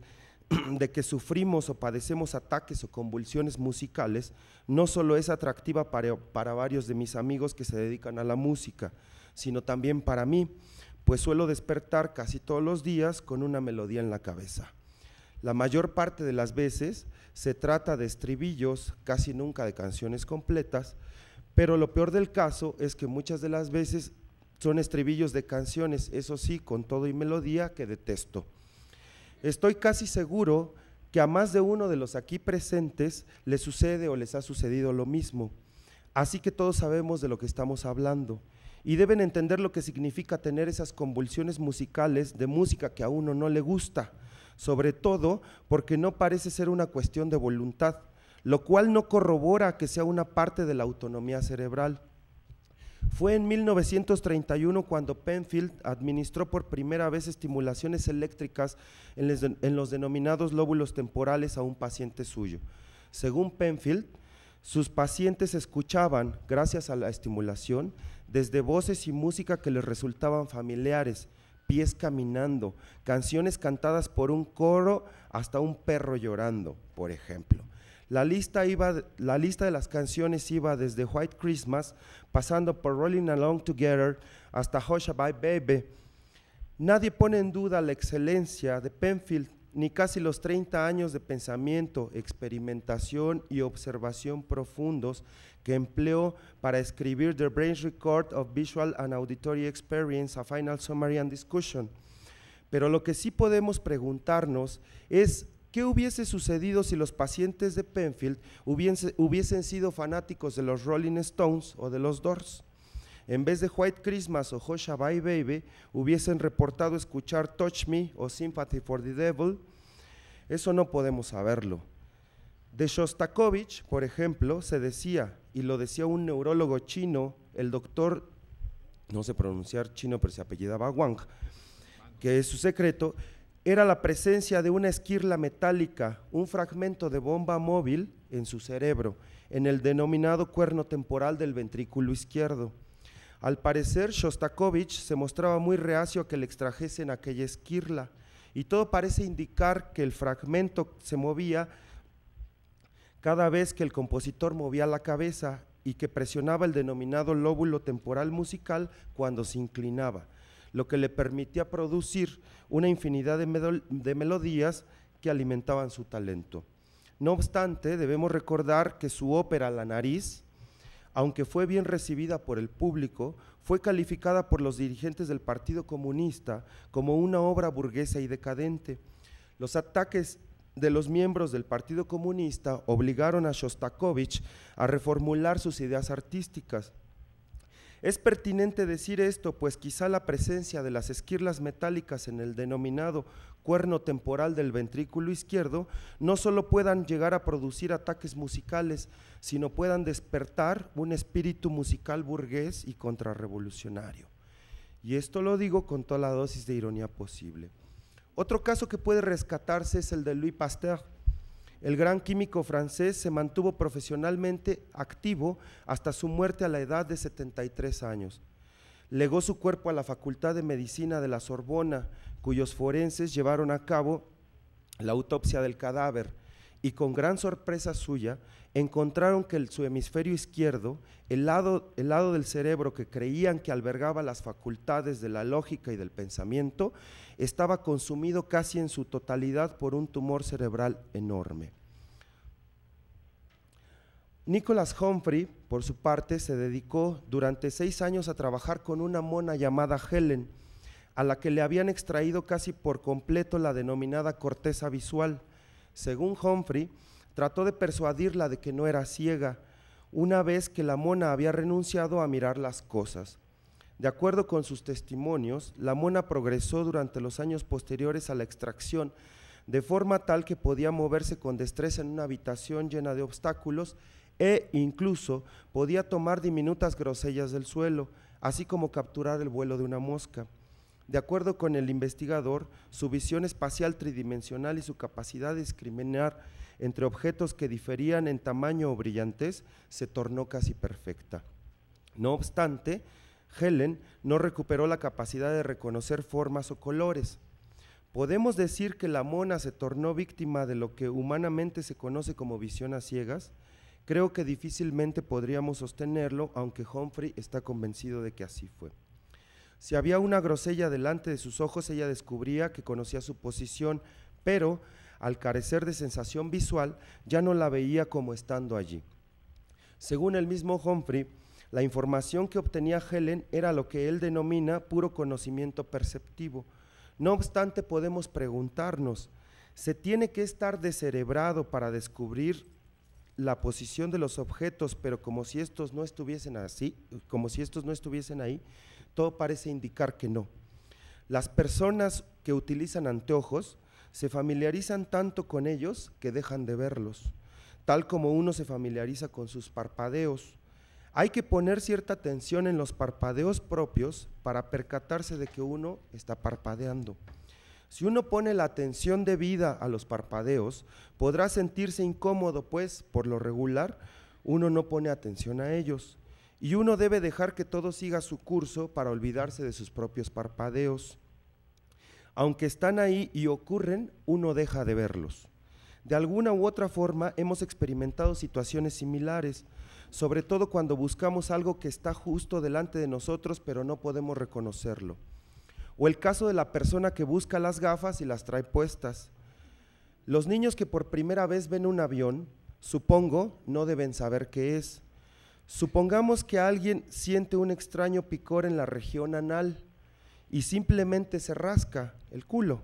Speaker 4: de que sufrimos o padecemos ataques o convulsiones musicales no solo es atractiva para varios de mis amigos que se dedican a la música, sino también para mí, pues suelo despertar casi todos los días con una melodía en la cabeza. La mayor parte de las veces se trata de estribillos, casi nunca de canciones completas, pero lo peor del caso es que muchas de las veces son estribillos de canciones, eso sí, con todo y melodía, que detesto. Estoy casi seguro que a más de uno de los aquí presentes les sucede o les ha sucedido lo mismo, así que todos sabemos de lo que estamos hablando y deben entender lo que significa tener esas convulsiones musicales de música que a uno no le gusta, sobre todo porque no parece ser una cuestión de voluntad, lo cual no corrobora que sea una parte de la autonomía cerebral. Fue en 1931 cuando Penfield administró por primera vez estimulaciones eléctricas en los denominados lóbulos temporales a un paciente suyo. Según Penfield, sus pacientes escuchaban, gracias a la estimulación, desde voces y música que les resultaban familiares, pies caminando, canciones cantadas por un coro, hasta un perro llorando, por ejemplo. La lista de las canciones iba desde White Christmas, pasando por Rolling Along Together, hasta Hush-a-Bye Baby. Nadie pone en duda la excelencia de Penfield, ni casi los 30 años de pensamiento, experimentación y observación profundos que empleó para escribir The Brain's Record of Visual and Auditory Experience, a Final Summary and Discussion. Pero lo que sí podemos preguntarnos es ¿Qué hubiese sucedido si los pacientes de Penfield hubiesen sido fanáticos de los Rolling Stones o de los Doors? En vez de White Christmas o Hush-a-Bye Baby, hubiesen reportado escuchar Touch Me o Sympathy for the Devil. Eso no podemos saberlo. De Shostakovich, por ejemplo, se decía, y lo decía un neurólogo chino, el doctor, no sé pronunciar chino, pero se apellidaba Wang, que su secreto era la presencia de una esquirla metálica, un fragmento de bomba móvil en su cerebro, en el denominado cuerno temporal del ventrículo izquierdo. Al parecer, Shostakovich se mostraba muy reacio a que le extrajesen aquella esquirla, y todo parece indicar que el fragmento se movía cada vez que el compositor movía la cabeza y que presionaba el denominado lóbulo temporal musical cuando se inclinaba, lo que le permitía producir una infinidad de melodías que alimentaban su talento. No obstante, debemos recordar que su ópera La Nariz, aunque fue bien recibida por el público, fue calificada por los dirigentes del Partido Comunista como una obra burguesa y decadente. Los ataques de los miembros del Partido Comunista obligaron a Shostakovich a reformular sus ideas artísticas. Es pertinente decir esto, pues quizá la presencia de las esquirlas metálicas en el denominado cuerno temporal del ventrículo izquierdo no solo puedan llegar a producir ataques musicales, sino puedan despertar un espíritu musical burgués y contrarrevolucionario. Y esto lo digo con toda la dosis de ironía posible. Otro caso que puede rescatarse es el de Louis Pasteur. El gran químico francés se mantuvo profesionalmente activo hasta su muerte a la edad de 73 años. Legó su cuerpo a la Facultad de Medicina de la Sorbona, cuyos forenses llevaron a cabo la autopsia del cadáver y con gran sorpresa suya encontraron que su hemisferio izquierdo, el lado del cerebro que creían que albergaba las facultades de la lógica y del pensamiento, estaba consumido casi en su totalidad por un tumor cerebral enorme. Nicholas Humphrey, por su parte, se dedicó durante 6 años a trabajar con una mona llamada Helen, a la que le habían extraído casi por completo la denominada corteza visual. Según Humphrey, trató de persuadirla de que no era ciega, una vez que la mona había renunciado a mirar las cosas. De acuerdo con sus testimonios, la mona progresó durante los años posteriores a la extracción, de forma tal que podía moverse con destreza en una habitación llena de obstáculos e incluso podía tomar diminutas grosellas del suelo, así como capturar el vuelo de una mosca. De acuerdo con el investigador, su visión espacial tridimensional y su capacidad de discriminar entre objetos que diferían en tamaño o brillantez se tornó casi perfecta. No obstante, Helen no recuperó la capacidad de reconocer formas o colores. ¿Podemos decir que la mona se tornó víctima de lo que humanamente se conoce como visión a ciegas? Creo que difícilmente podríamos sostenerlo, aunque Humphrey está convencido de que así fue. Si había una grosella delante de sus ojos, ella descubría que conocía su posición, pero al carecer de sensación visual, ya no la veía como estando allí. Según el mismo Humphrey, la información que obtenía Helen era lo que él denomina puro conocimiento perceptivo. No obstante, podemos preguntarnos, ¿se tiene que estar descerebrado para descubrir la posición de los objetos, pero como si estos no estuviesen ahí? Todo parece indicar que no. Las personas que utilizan anteojos se familiarizan tanto con ellos que dejan de verlos, tal como uno se familiariza con sus parpadeos. Hay que poner cierta atención en los parpadeos propios para percatarse de que uno está parpadeando. Si uno pone la atención debida a los parpadeos, podrá sentirse incómodo, pues, por lo regular, uno no pone atención a ellos. Y uno debe dejar que todo siga su curso para olvidarse de sus propios parpadeos. Aunque están ahí y ocurren, uno deja de verlos. De alguna u otra forma hemos experimentado situaciones similares, sobre todo cuando buscamos algo que está justo delante de nosotros pero no podemos reconocerlo. O el caso de la persona que busca las gafas y las trae puestas. Los niños que por primera vez ven un avión, supongo, no deben saber qué es. Supongamos que alguien siente un extraño picor en la región anal y simplemente se rasca el culo.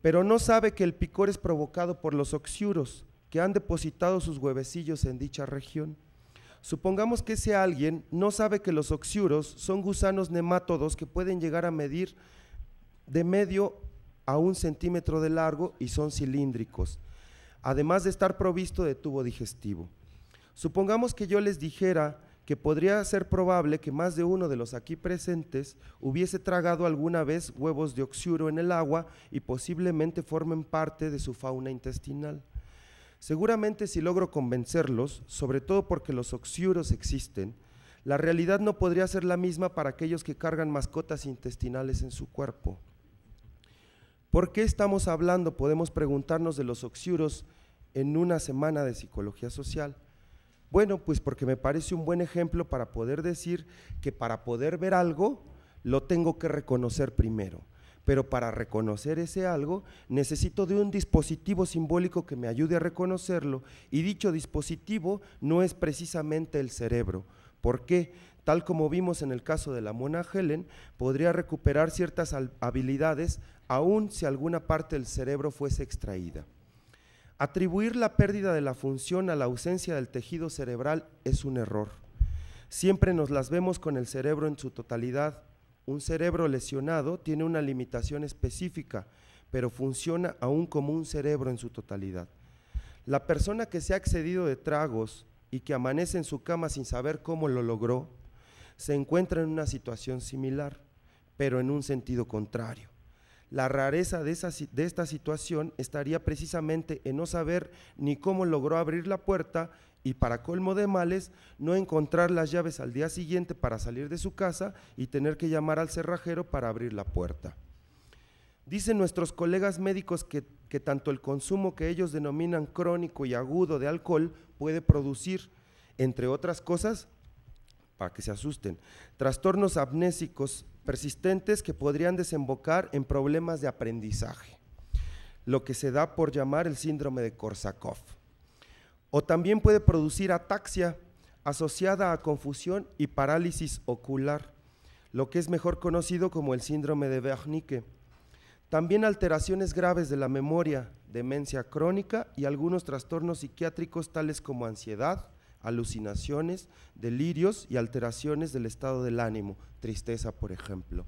Speaker 4: pero no sabe que el picor es provocado por los oxiuros, que han depositado sus huevecillos en dicha región. Supongamos que ese alguien no sabe que los oxiuros son gusanos nemátodos que pueden llegar a medir de medio a 1 centímetro de largo y son cilíndricos, además de estar provisto de tubo digestivo. Supongamos que yo les dijera que podría ser probable que más de uno de los aquí presentes hubiese tragado alguna vez huevos de oxiuro en el agua y posiblemente formen parte de su fauna intestinal. Seguramente si logro convencerlos, sobre todo porque los oxiuros existen, la realidad no podría ser la misma para aquellos que cargan mascotas intestinales en su cuerpo. ¿Por qué estamos hablando, podemos preguntarnos, de los oxiuros en una semana de psicología social? Bueno, pues porque me parece un buen ejemplo para poder decir que para poder ver algo, lo tengo que reconocer primero. Pero para reconocer ese algo, necesito de un dispositivo simbólico que me ayude a reconocerlo, y dicho dispositivo no es precisamente el cerebro. ¿Por qué? Tal como vimos en el caso de la mona Helen, podría recuperar ciertas habilidades aun si alguna parte del cerebro fuese extraída. Atribuir la pérdida de la función a la ausencia del tejido cerebral es un error. Siempre nos las vemos con el cerebro en su totalidad. Un cerebro lesionado tiene una limitación específica, pero funciona aún como un cerebro en su totalidad. La persona que se ha excedido de tragos y que amanece en su cama sin saber cómo lo logró, se encuentra en una situación similar, pero en un sentido contrario. La rareza de esta situación estaría precisamente en no saber ni cómo logró abrir la puerta y, para colmo de males, no encontrar las llaves al día siguiente para salir de su casa y tener que llamar al cerrajero para abrir la puerta. Dicen nuestros colegas médicos que tanto el consumo que ellos denominan crónico y agudo de alcohol puede producir, entre otras cosas, para que se asusten, trastornos amnésicos persistentes que podrían desembocar en problemas de aprendizaje, lo que se da por llamar el síndrome de Korsakoff. O también puede producir ataxia asociada a confusión y parálisis ocular, lo que es mejor conocido como el síndrome de Wernicke. También alteraciones graves de la memoria, demencia crónica y algunos trastornos psiquiátricos tales como ansiedad, alucinaciones, delirios y alteraciones del estado del ánimo, tristeza por ejemplo.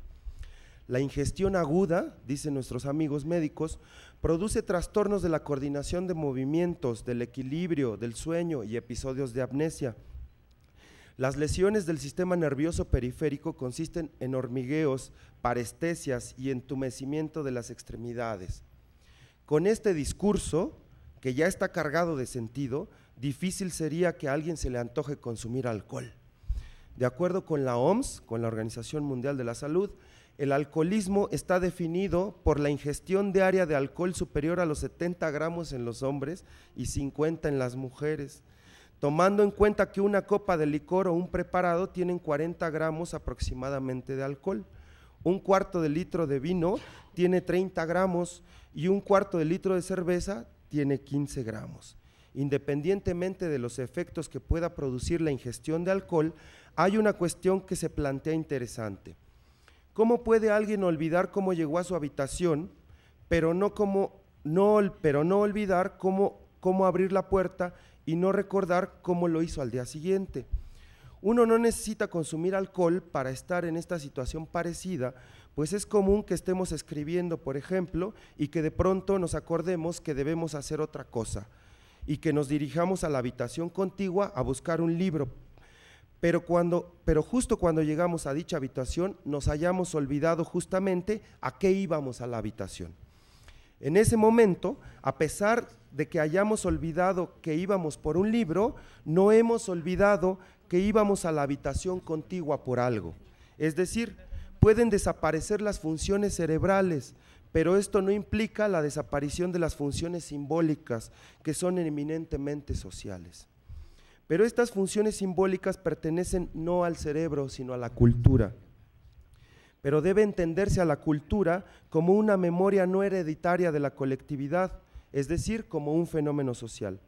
Speaker 4: La ingestión aguda, dicen nuestros amigos médicos, produce trastornos de la coordinación de movimientos, del equilibrio, del sueño y episodios de amnesia. Las lesiones del sistema nervioso periférico consisten en hormigueos, parestesias y entumecimiento de las extremidades. Con este discurso, que ya está cargado de sentido, difícil sería que a alguien se le antoje consumir alcohol. De acuerdo con la OMS, con la Organización Mundial de la Salud, el alcoholismo está definido por la ingestión diaria de alcohol superior a los 70 gramos en los hombres y 50 en las mujeres, tomando en cuenta que una copa de licor o un preparado tienen 40 gramos aproximadamente de alcohol. Un cuarto de litro de vino tiene 30 gramos y un cuarto de litro de cerveza tiene 15 gramos. Independientemente de los efectos que pueda producir la ingestión de alcohol, hay una cuestión que se plantea interesante. ¿Cómo puede alguien olvidar cómo llegó a su habitación, pero no olvidar cómo abrir la puerta y no recordar cómo lo hizo al día siguiente? Uno no necesita consumir alcohol para estar en esta situación parecida, pues es común que estemos escribiendo, por ejemplo, y que de pronto nos acordemos que debemos hacer otra cosa, y que nos dirijamos a la habitación contigua a buscar un libro, pero justo cuando llegamos a dicha habitación nos hayamos olvidado justamente a qué íbamos a la habitación. En ese momento, a pesar de que hayamos olvidado que íbamos por un libro, no hemos olvidado que íbamos a la habitación contigua por algo. Es decir, pueden desaparecer las funciones cerebrales, pero esto no implica la desaparición de las funciones simbólicas, que son eminentemente sociales. Pero estas funciones simbólicas pertenecen no al cerebro, sino a la cultura. Pero debe entenderse a la cultura como una memoria no hereditaria de la colectividad, es decir, como un fenómeno social.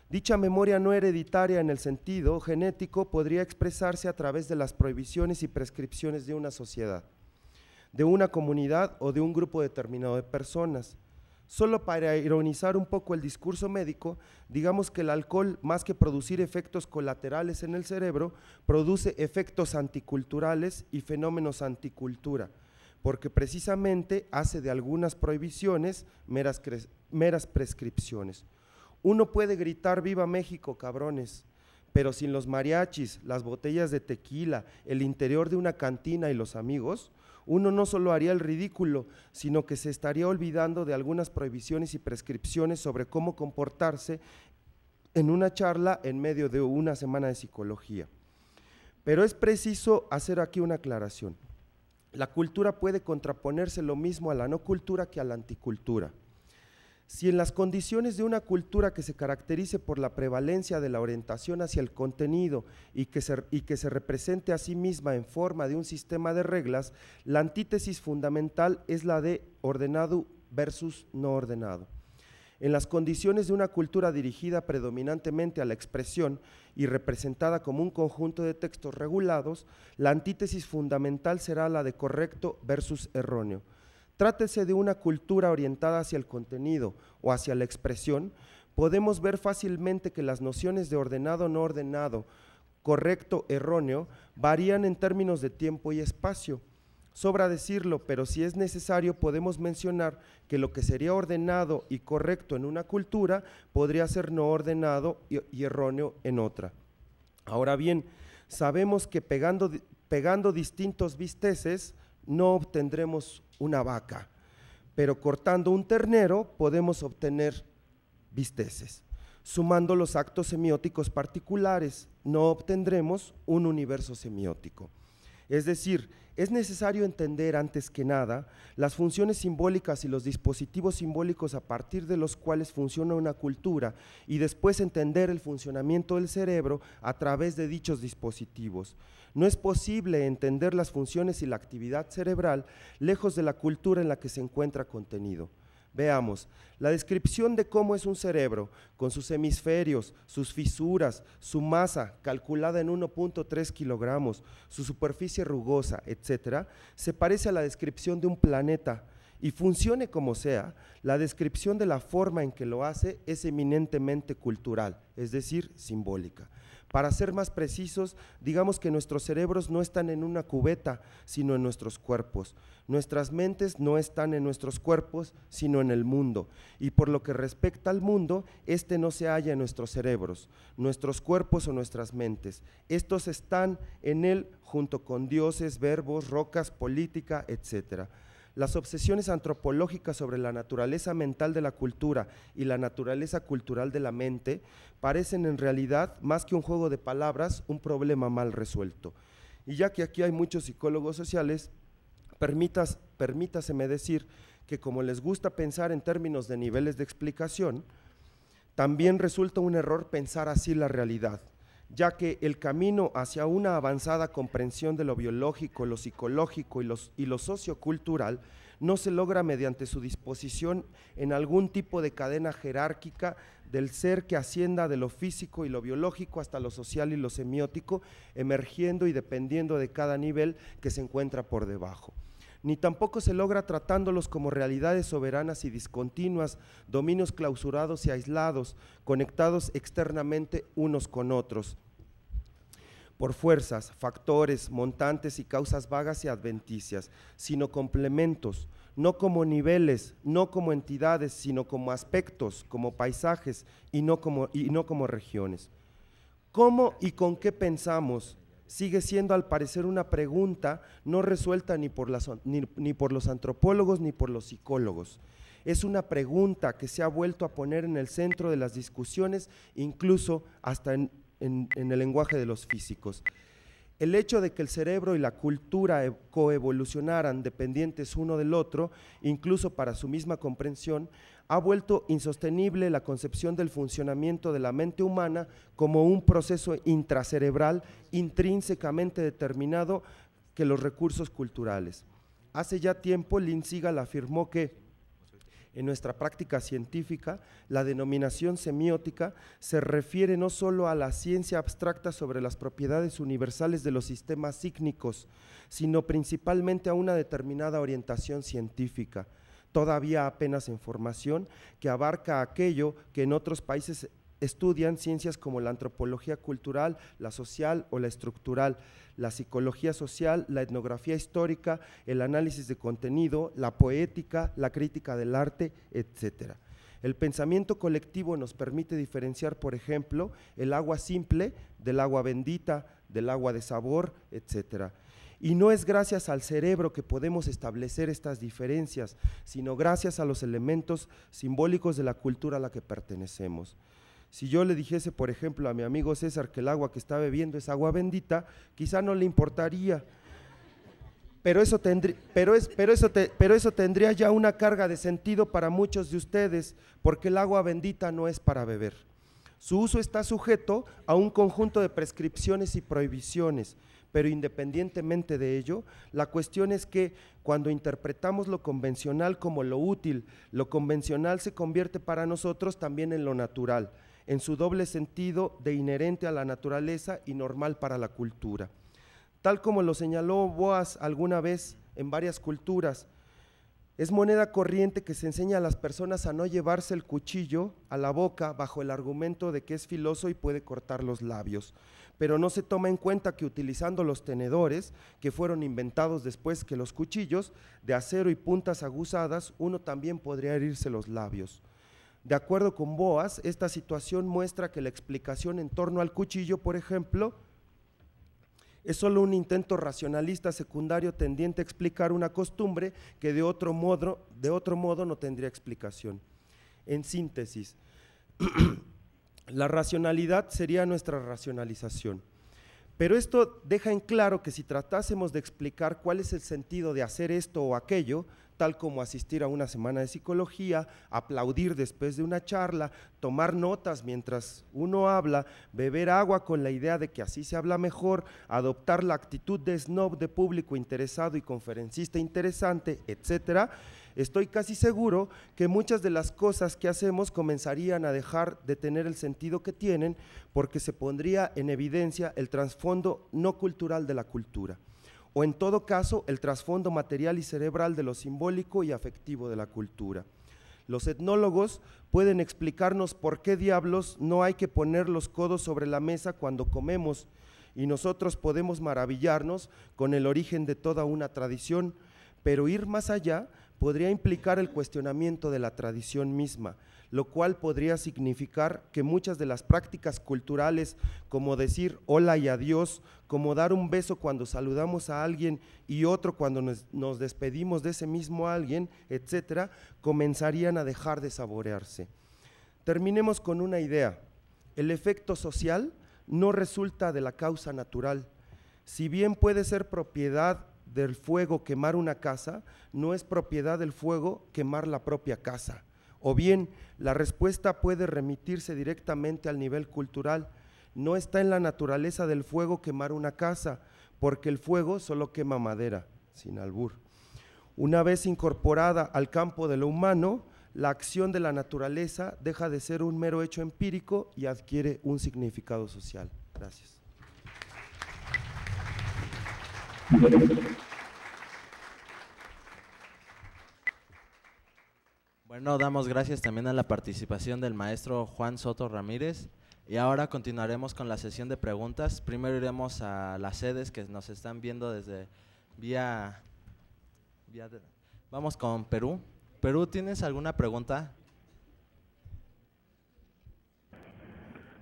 Speaker 4: Dicha memoria no hereditaria en el sentido genético podría expresarse a través de las prohibiciones y prescripciones de una sociedad, de una comunidad o de un grupo determinado de personas. Solo para ironizar un poco el discurso médico, digamos que el alcohol, más que producir efectos colaterales en el cerebro, produce efectos anticulturales y fenómenos anticultura, porque precisamente hace de algunas prohibiciones meras prescripciones. Uno puede gritar ¡Viva México, cabrones!, pero sin los mariachis, las botellas de tequila, el interior de una cantina y los amigos, uno no solo haría el ridículo, sino que se estaría olvidando de algunas prohibiciones y prescripciones sobre cómo comportarse en una charla en medio de una semana de psicología. Pero es preciso hacer aquí una aclaración. La cultura puede contraponerse lo mismo a la no cultura que a la anticultura. Si en las condiciones de una cultura que se caracterice por la prevalencia de la orientación hacia el contenido y que se represente a sí misma en forma de un sistema de reglas, la antítesis fundamental es la de ordenado versus no ordenado. En las condiciones de una cultura dirigida predominantemente a la expresión y representada como un conjunto de textos regulados, la antítesis fundamental será la de correcto versus erróneo. Trátese de una cultura orientada hacia el contenido o hacia la expresión, podemos ver fácilmente que las nociones de ordenado, no ordenado, correcto, erróneo, varían en términos de tiempo y espacio. Sobra decirlo, pero si es necesario podemos mencionar que lo que sería ordenado y correcto en una cultura podría ser no ordenado y erróneo en otra. Ahora bien, sabemos que pegando distintos bisteces no obtendremos una vaca, pero cortando un ternero podemos obtener bisteces. Sumando los actos semióticos particulares no obtendremos un universo semiótico. Es decir, es necesario entender antes que nada las funciones simbólicas y los dispositivos simbólicos a partir de los cuales funciona una cultura y después entender el funcionamiento del cerebro a través de dichos dispositivos. No es posible entender las funciones y la actividad cerebral lejos de la cultura en la que se encuentra contenido. Veamos, la descripción de cómo es un cerebro, con sus hemisferios, sus fisuras, su masa calculada en 1.3 kilogramos, su superficie rugosa, etcétera, se parece a la descripción de un planeta y funcione como sea, la descripción de la forma en que lo hace es eminentemente cultural, es decir, simbólica. Para ser más precisos, digamos que nuestros cerebros no están en una cubeta, sino en nuestros cuerpos. Nuestras mentes no están en nuestros cuerpos, sino en el mundo. Y por lo que respecta al mundo, este no se halla en nuestros cerebros, nuestros cuerpos o nuestras mentes. Estos están en él junto con dioses, verbos, rocas, política, etcétera. Las obsesiones antropológicas sobre la naturaleza mental de la cultura y la naturaleza cultural de la mente parecen en realidad, más que un juego de palabras, un problema mal resuelto. Y ya que aquí hay muchos psicólogos sociales, permítaseme decir que como les gusta pensar en términos de niveles de explicación, también resulta un error pensar así la realidad, ya que el camino hacia una avanzada comprensión de lo biológico, lo psicológico y lo sociocultural no se logra mediante su disposición en algún tipo de cadena jerárquica del ser que ascienda de lo físico y lo biológico hasta lo social y lo semiótico, emergiendo y dependiendo de cada nivel que se encuentra por debajo. Ni tampoco se logra tratándolos como realidades soberanas y discontinuas, dominios clausurados y aislados, conectados externamente unos con otros, por fuerzas, factores, montantes y causas vagas y adventicias, sino complementos, no como niveles, no como entidades, sino como aspectos, como paisajes y no como regiones. ¿Cómo y con qué pensamos? Sigue siendo al parecer una pregunta no resuelta ni por los antropólogos ni por los psicólogos. Es una pregunta que se ha vuelto a poner en el centro de las discusiones, incluso hasta en el lenguaje de los físicos. El hecho de que el cerebro y la cultura coevolucionaran dependientes uno del otro, incluso para su misma comprensión, ha vuelto insostenible la concepción del funcionamiento de la mente humana como un proceso intracerebral intrínsecamente determinado que los recursos culturales. Hace ya tiempo Lynn Segal afirmó que en nuestra práctica científica, la denominación semiótica se refiere no solo a la ciencia abstracta sobre las propiedades universales de los sistemas sígnicos, sino principalmente a una determinada orientación científica. todavía apenas en formación, que abarca aquello que en otros países estudian ciencias como la antropología cultural, la social o la estructural, la psicología social, la etnografía histórica, el análisis de contenido, la poética, la crítica del arte, etcétera. El pensamiento colectivo nos permite diferenciar, por ejemplo, el agua simple del agua bendita, del agua de sabor, etcétera. Y no es gracias al cerebro que podemos establecer estas diferencias, sino gracias a los elementos simbólicos de la cultura a la que pertenecemos. Si yo le dijese, por ejemplo, a mi amigo César que el agua que está bebiendo es agua bendita, quizá no le importaría, pero eso tendría ya una carga de sentido para muchos de ustedes, porque el agua bendita no es para beber. Su uso está sujeto a un conjunto de prescripciones y prohibiciones, pero independientemente de ello, la cuestión es que cuando interpretamos lo convencional como lo útil, lo convencional se convierte para nosotros también en lo natural, en su doble sentido de inherente a la naturaleza y normal para la cultura. Tal como lo señaló Boas alguna vez en varias culturas, es moneda corriente que se enseña a las personas a no llevarse el cuchillo a la boca bajo el argumento de que es filoso y puede cortar los labios, pero no se toma en cuenta que utilizando los tenedores, que fueron inventados después que los cuchillos, de acero y puntas aguzadas, uno también podría herirse los labios. De acuerdo con Boas, esta situación muestra que la explicación en torno al cuchillo, por ejemplo, es solo un intento racionalista secundario tendiente a explicar una costumbre que de otro modo no tendría explicación. En síntesis, la racionalidad sería nuestra racionalización. Pero esto deja en claro que si tratásemos de explicar cuál es el sentido de hacer esto o aquello, tal como asistir a una semana de psicología, aplaudir después de una charla, tomar notas mientras uno habla, beber agua con la idea de que así se habla mejor, adoptar la actitud de snob de público interesado y conferencista interesante, etcétera, estoy casi seguro que muchas de las cosas que hacemos comenzarían a dejar de tener el sentido que tienen, porque se pondría en evidencia el trasfondo no cultural de la cultura, o en todo caso el trasfondo material y cerebral de lo simbólico y afectivo de la cultura. Los etnólogos pueden explicarnos por qué diablos no hay que poner los codos sobre la mesa cuando comemos, y nosotros podemos maravillarnos con el origen de toda una tradición, pero ir más allá podría implicar el cuestionamiento de la tradición misma, lo cual podría significar que muchas de las prácticas culturales, como decir hola y adiós, como dar un beso cuando saludamos a alguien y otro cuando nos despedimos de ese mismo alguien, etcétera, comenzarían a dejar de saborearse. Terminemos con una idea: el efecto social no resulta de la causa natural. Si bien puede ser propiedad del fuego quemar una casa, no es propiedad del fuego quemar la propia casa. O bien, la respuesta puede remitirse directamente al nivel cultural. No está en la naturaleza del fuego quemar una casa, porque el fuego solo quema madera, sin albur. Una vez incorporada al campo de lo humano, la acción de la naturaleza deja de ser un mero hecho empírico y adquiere un significado social. Gracias.
Speaker 2: Bueno, damos gracias también a la participación del maestro Juan Soto Ramírez, y ahora continuaremos con la sesión de preguntas. Primero iremos a las sedes que nos están viendo desde vamos con Perú. Perú, ¿tienes alguna pregunta?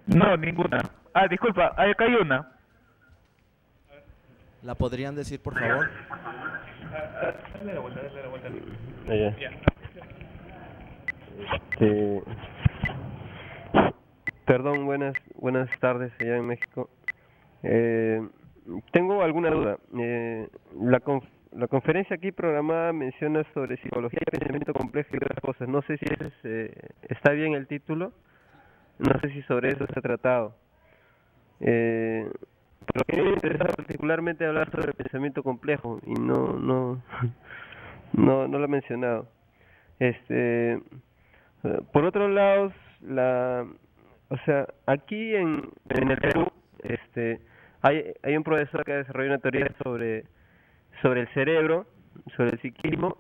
Speaker 1: No, ninguna. Ah, disculpa, acá hay una.
Speaker 2: ¿La podrían decir, por favor?
Speaker 1: Dale la vuelta, dale la vuelta.
Speaker 6: Allá.
Speaker 1: Ya.
Speaker 6: Perdón, buenas tardes allá en México. Tengo alguna duda. La conferencia aquí programada menciona sobre psicología y pensamiento complejo y otras cosas. No sé si está bien el título. No sé si sobre eso se ha tratado. Pero que me interesa particularmente hablar sobre el pensamiento complejo y no lo he mencionado. Por otro lado, aquí en el Perú, hay un profesor que desarrolló una teoría sobre el cerebro, sobre el psiquismo,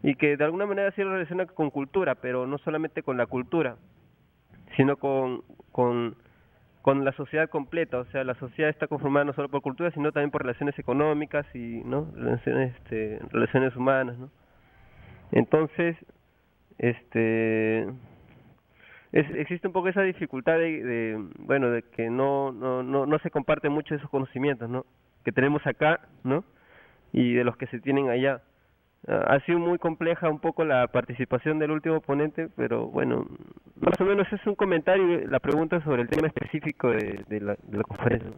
Speaker 6: y que de alguna manera sí lo relaciona con cultura, pero no solamente con la cultura, sino con la sociedad completa. O sea, la sociedad está conformada no solo por cultura, sino también por relaciones económicas y, ¿no?, relaciones humanas, ¿no? Entonces, existe un poco esa dificultad bueno, de que no se comparten mucho esos conocimientos, ¿no?, que tenemos acá, ¿no?, y de los que se tienen allá. Ha sido muy compleja un poco la participación del último ponente, pero bueno, más o menos es un comentario, la pregunta sobre el tema específico de la conferencia.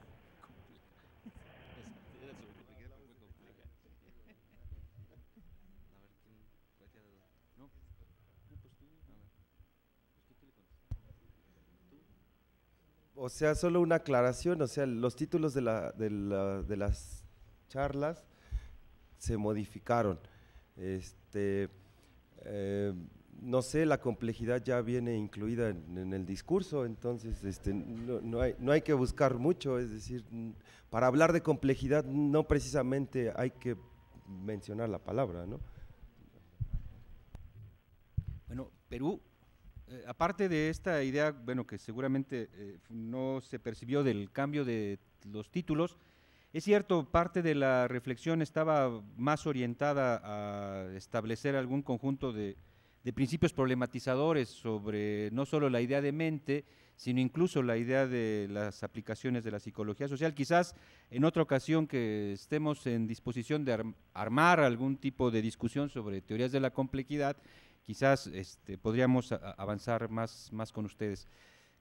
Speaker 4: O sea, solo una aclaración, o sea, los títulos de las charlas se modificaron. No sé, la complejidad ya viene incluida en el discurso, entonces no hay que buscar mucho, es decir, para hablar de complejidad no precisamente hay que mencionar la palabra, ¿no?
Speaker 5: Bueno, Perú, aparte de esta idea, bueno, que seguramente no se percibió del cambio de los títulos, es cierto, parte de la reflexión estaba más orientada a establecer algún conjunto de principios problematizadores sobre no solo la idea de mente, sino incluso la idea de las aplicaciones de la psicología social. Quizás en otra ocasión que estemos en disposición de armar algún tipo de discusión sobre teorías de la complejidad, quizás podríamos avanzar más con ustedes.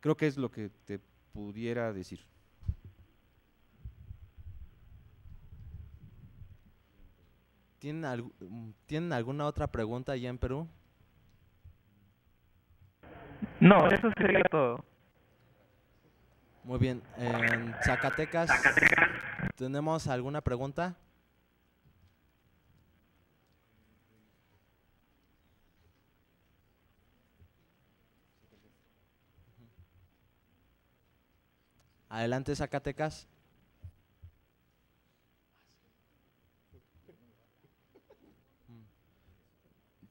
Speaker 5: Creo que es lo que te pudiera decir.
Speaker 2: ¿Tienen alguna otra pregunta allá en Perú?
Speaker 1: No, eso sería todo.
Speaker 2: Muy bien. En Zacatecas, ¿tenemos alguna pregunta? Adelante, Zacatecas.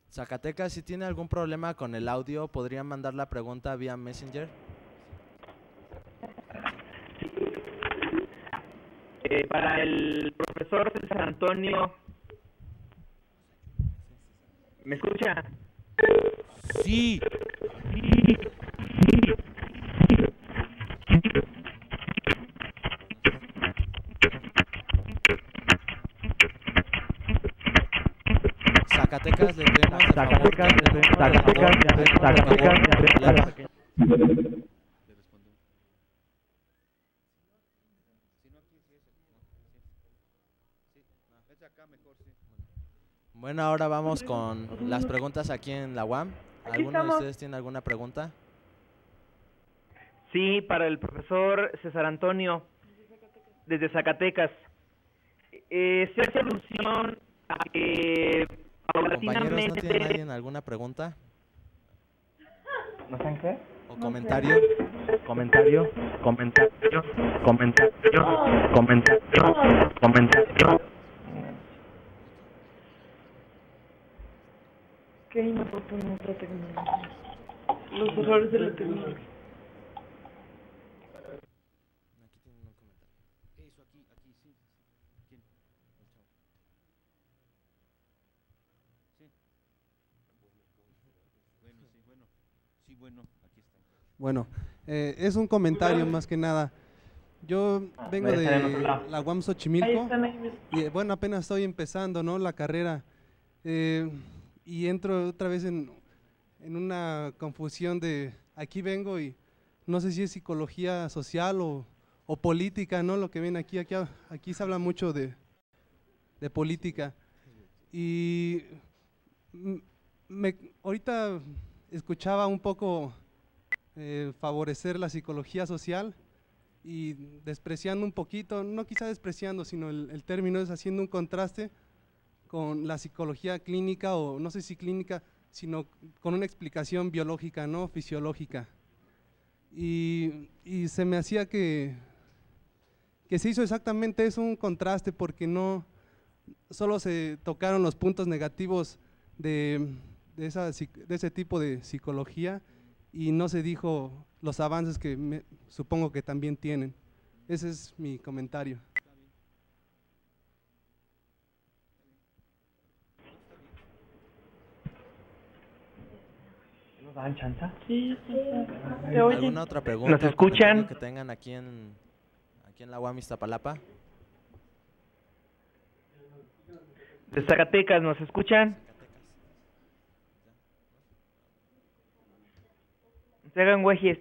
Speaker 2: Zacatecas, si tiene algún problema con el audio, ¿podrían mandar la pregunta vía Messenger?
Speaker 1: Para el profesor César Antonio, ¿me escucha?
Speaker 5: Sí.
Speaker 2: Zacatecas, le pedimos de favor que Bueno, ahora vamos con las preguntas aquí en la UAM. ¿Alguno de ustedes tiene alguna pregunta?
Speaker 1: Sí, para el profesor César Antonio, desde Zacatecas. Se hace alusión a que
Speaker 2: Compañeros, ¿no tiene nadie alguna pregunta?
Speaker 1: ¿No saben qué?
Speaker 2: ¿O comentario?
Speaker 1: Comentario.
Speaker 3: Qué inoportuna es la tecnología. Los errores de la tecnología.
Speaker 5: Aquí tienen un comentario. Eso, aquí, sí. ¿Quién? El chavo. Sí. Bueno, aquí está.
Speaker 7: Bueno, es un comentario más que nada. Yo vengo de la UAM Xochimilco y bueno, apenas estoy empezando, ¿no?, la carrera y entro otra vez en una confusión de aquí vengo y no sé si es psicología social o política, ¿no? Lo que ven aquí se habla mucho de política y ahorita escuchaba un poco favorecer la psicología social y despreciando un poquito, no quizá despreciando, sino el término es haciendo un contraste con la psicología clínica, o no sé si clínica, sino con una explicación biológica, ¿no?, fisiológica. Y se me hacía que se hizo exactamente eso, un contraste, porque no solo se tocaron los puntos negativos de ese tipo de psicología y no se dijo los avances que supongo que también tienen. Ese es mi comentario.
Speaker 1: ¿Nos dan chance?
Speaker 3: Sí,
Speaker 2: ¿Alguna otra pregunta?
Speaker 1: ¿Nos escuchan?
Speaker 2: Que tengan aquí en la UAM Iztapalapa.
Speaker 1: De Zacatecas, ¿nos escuchan? Se hagan güeyes.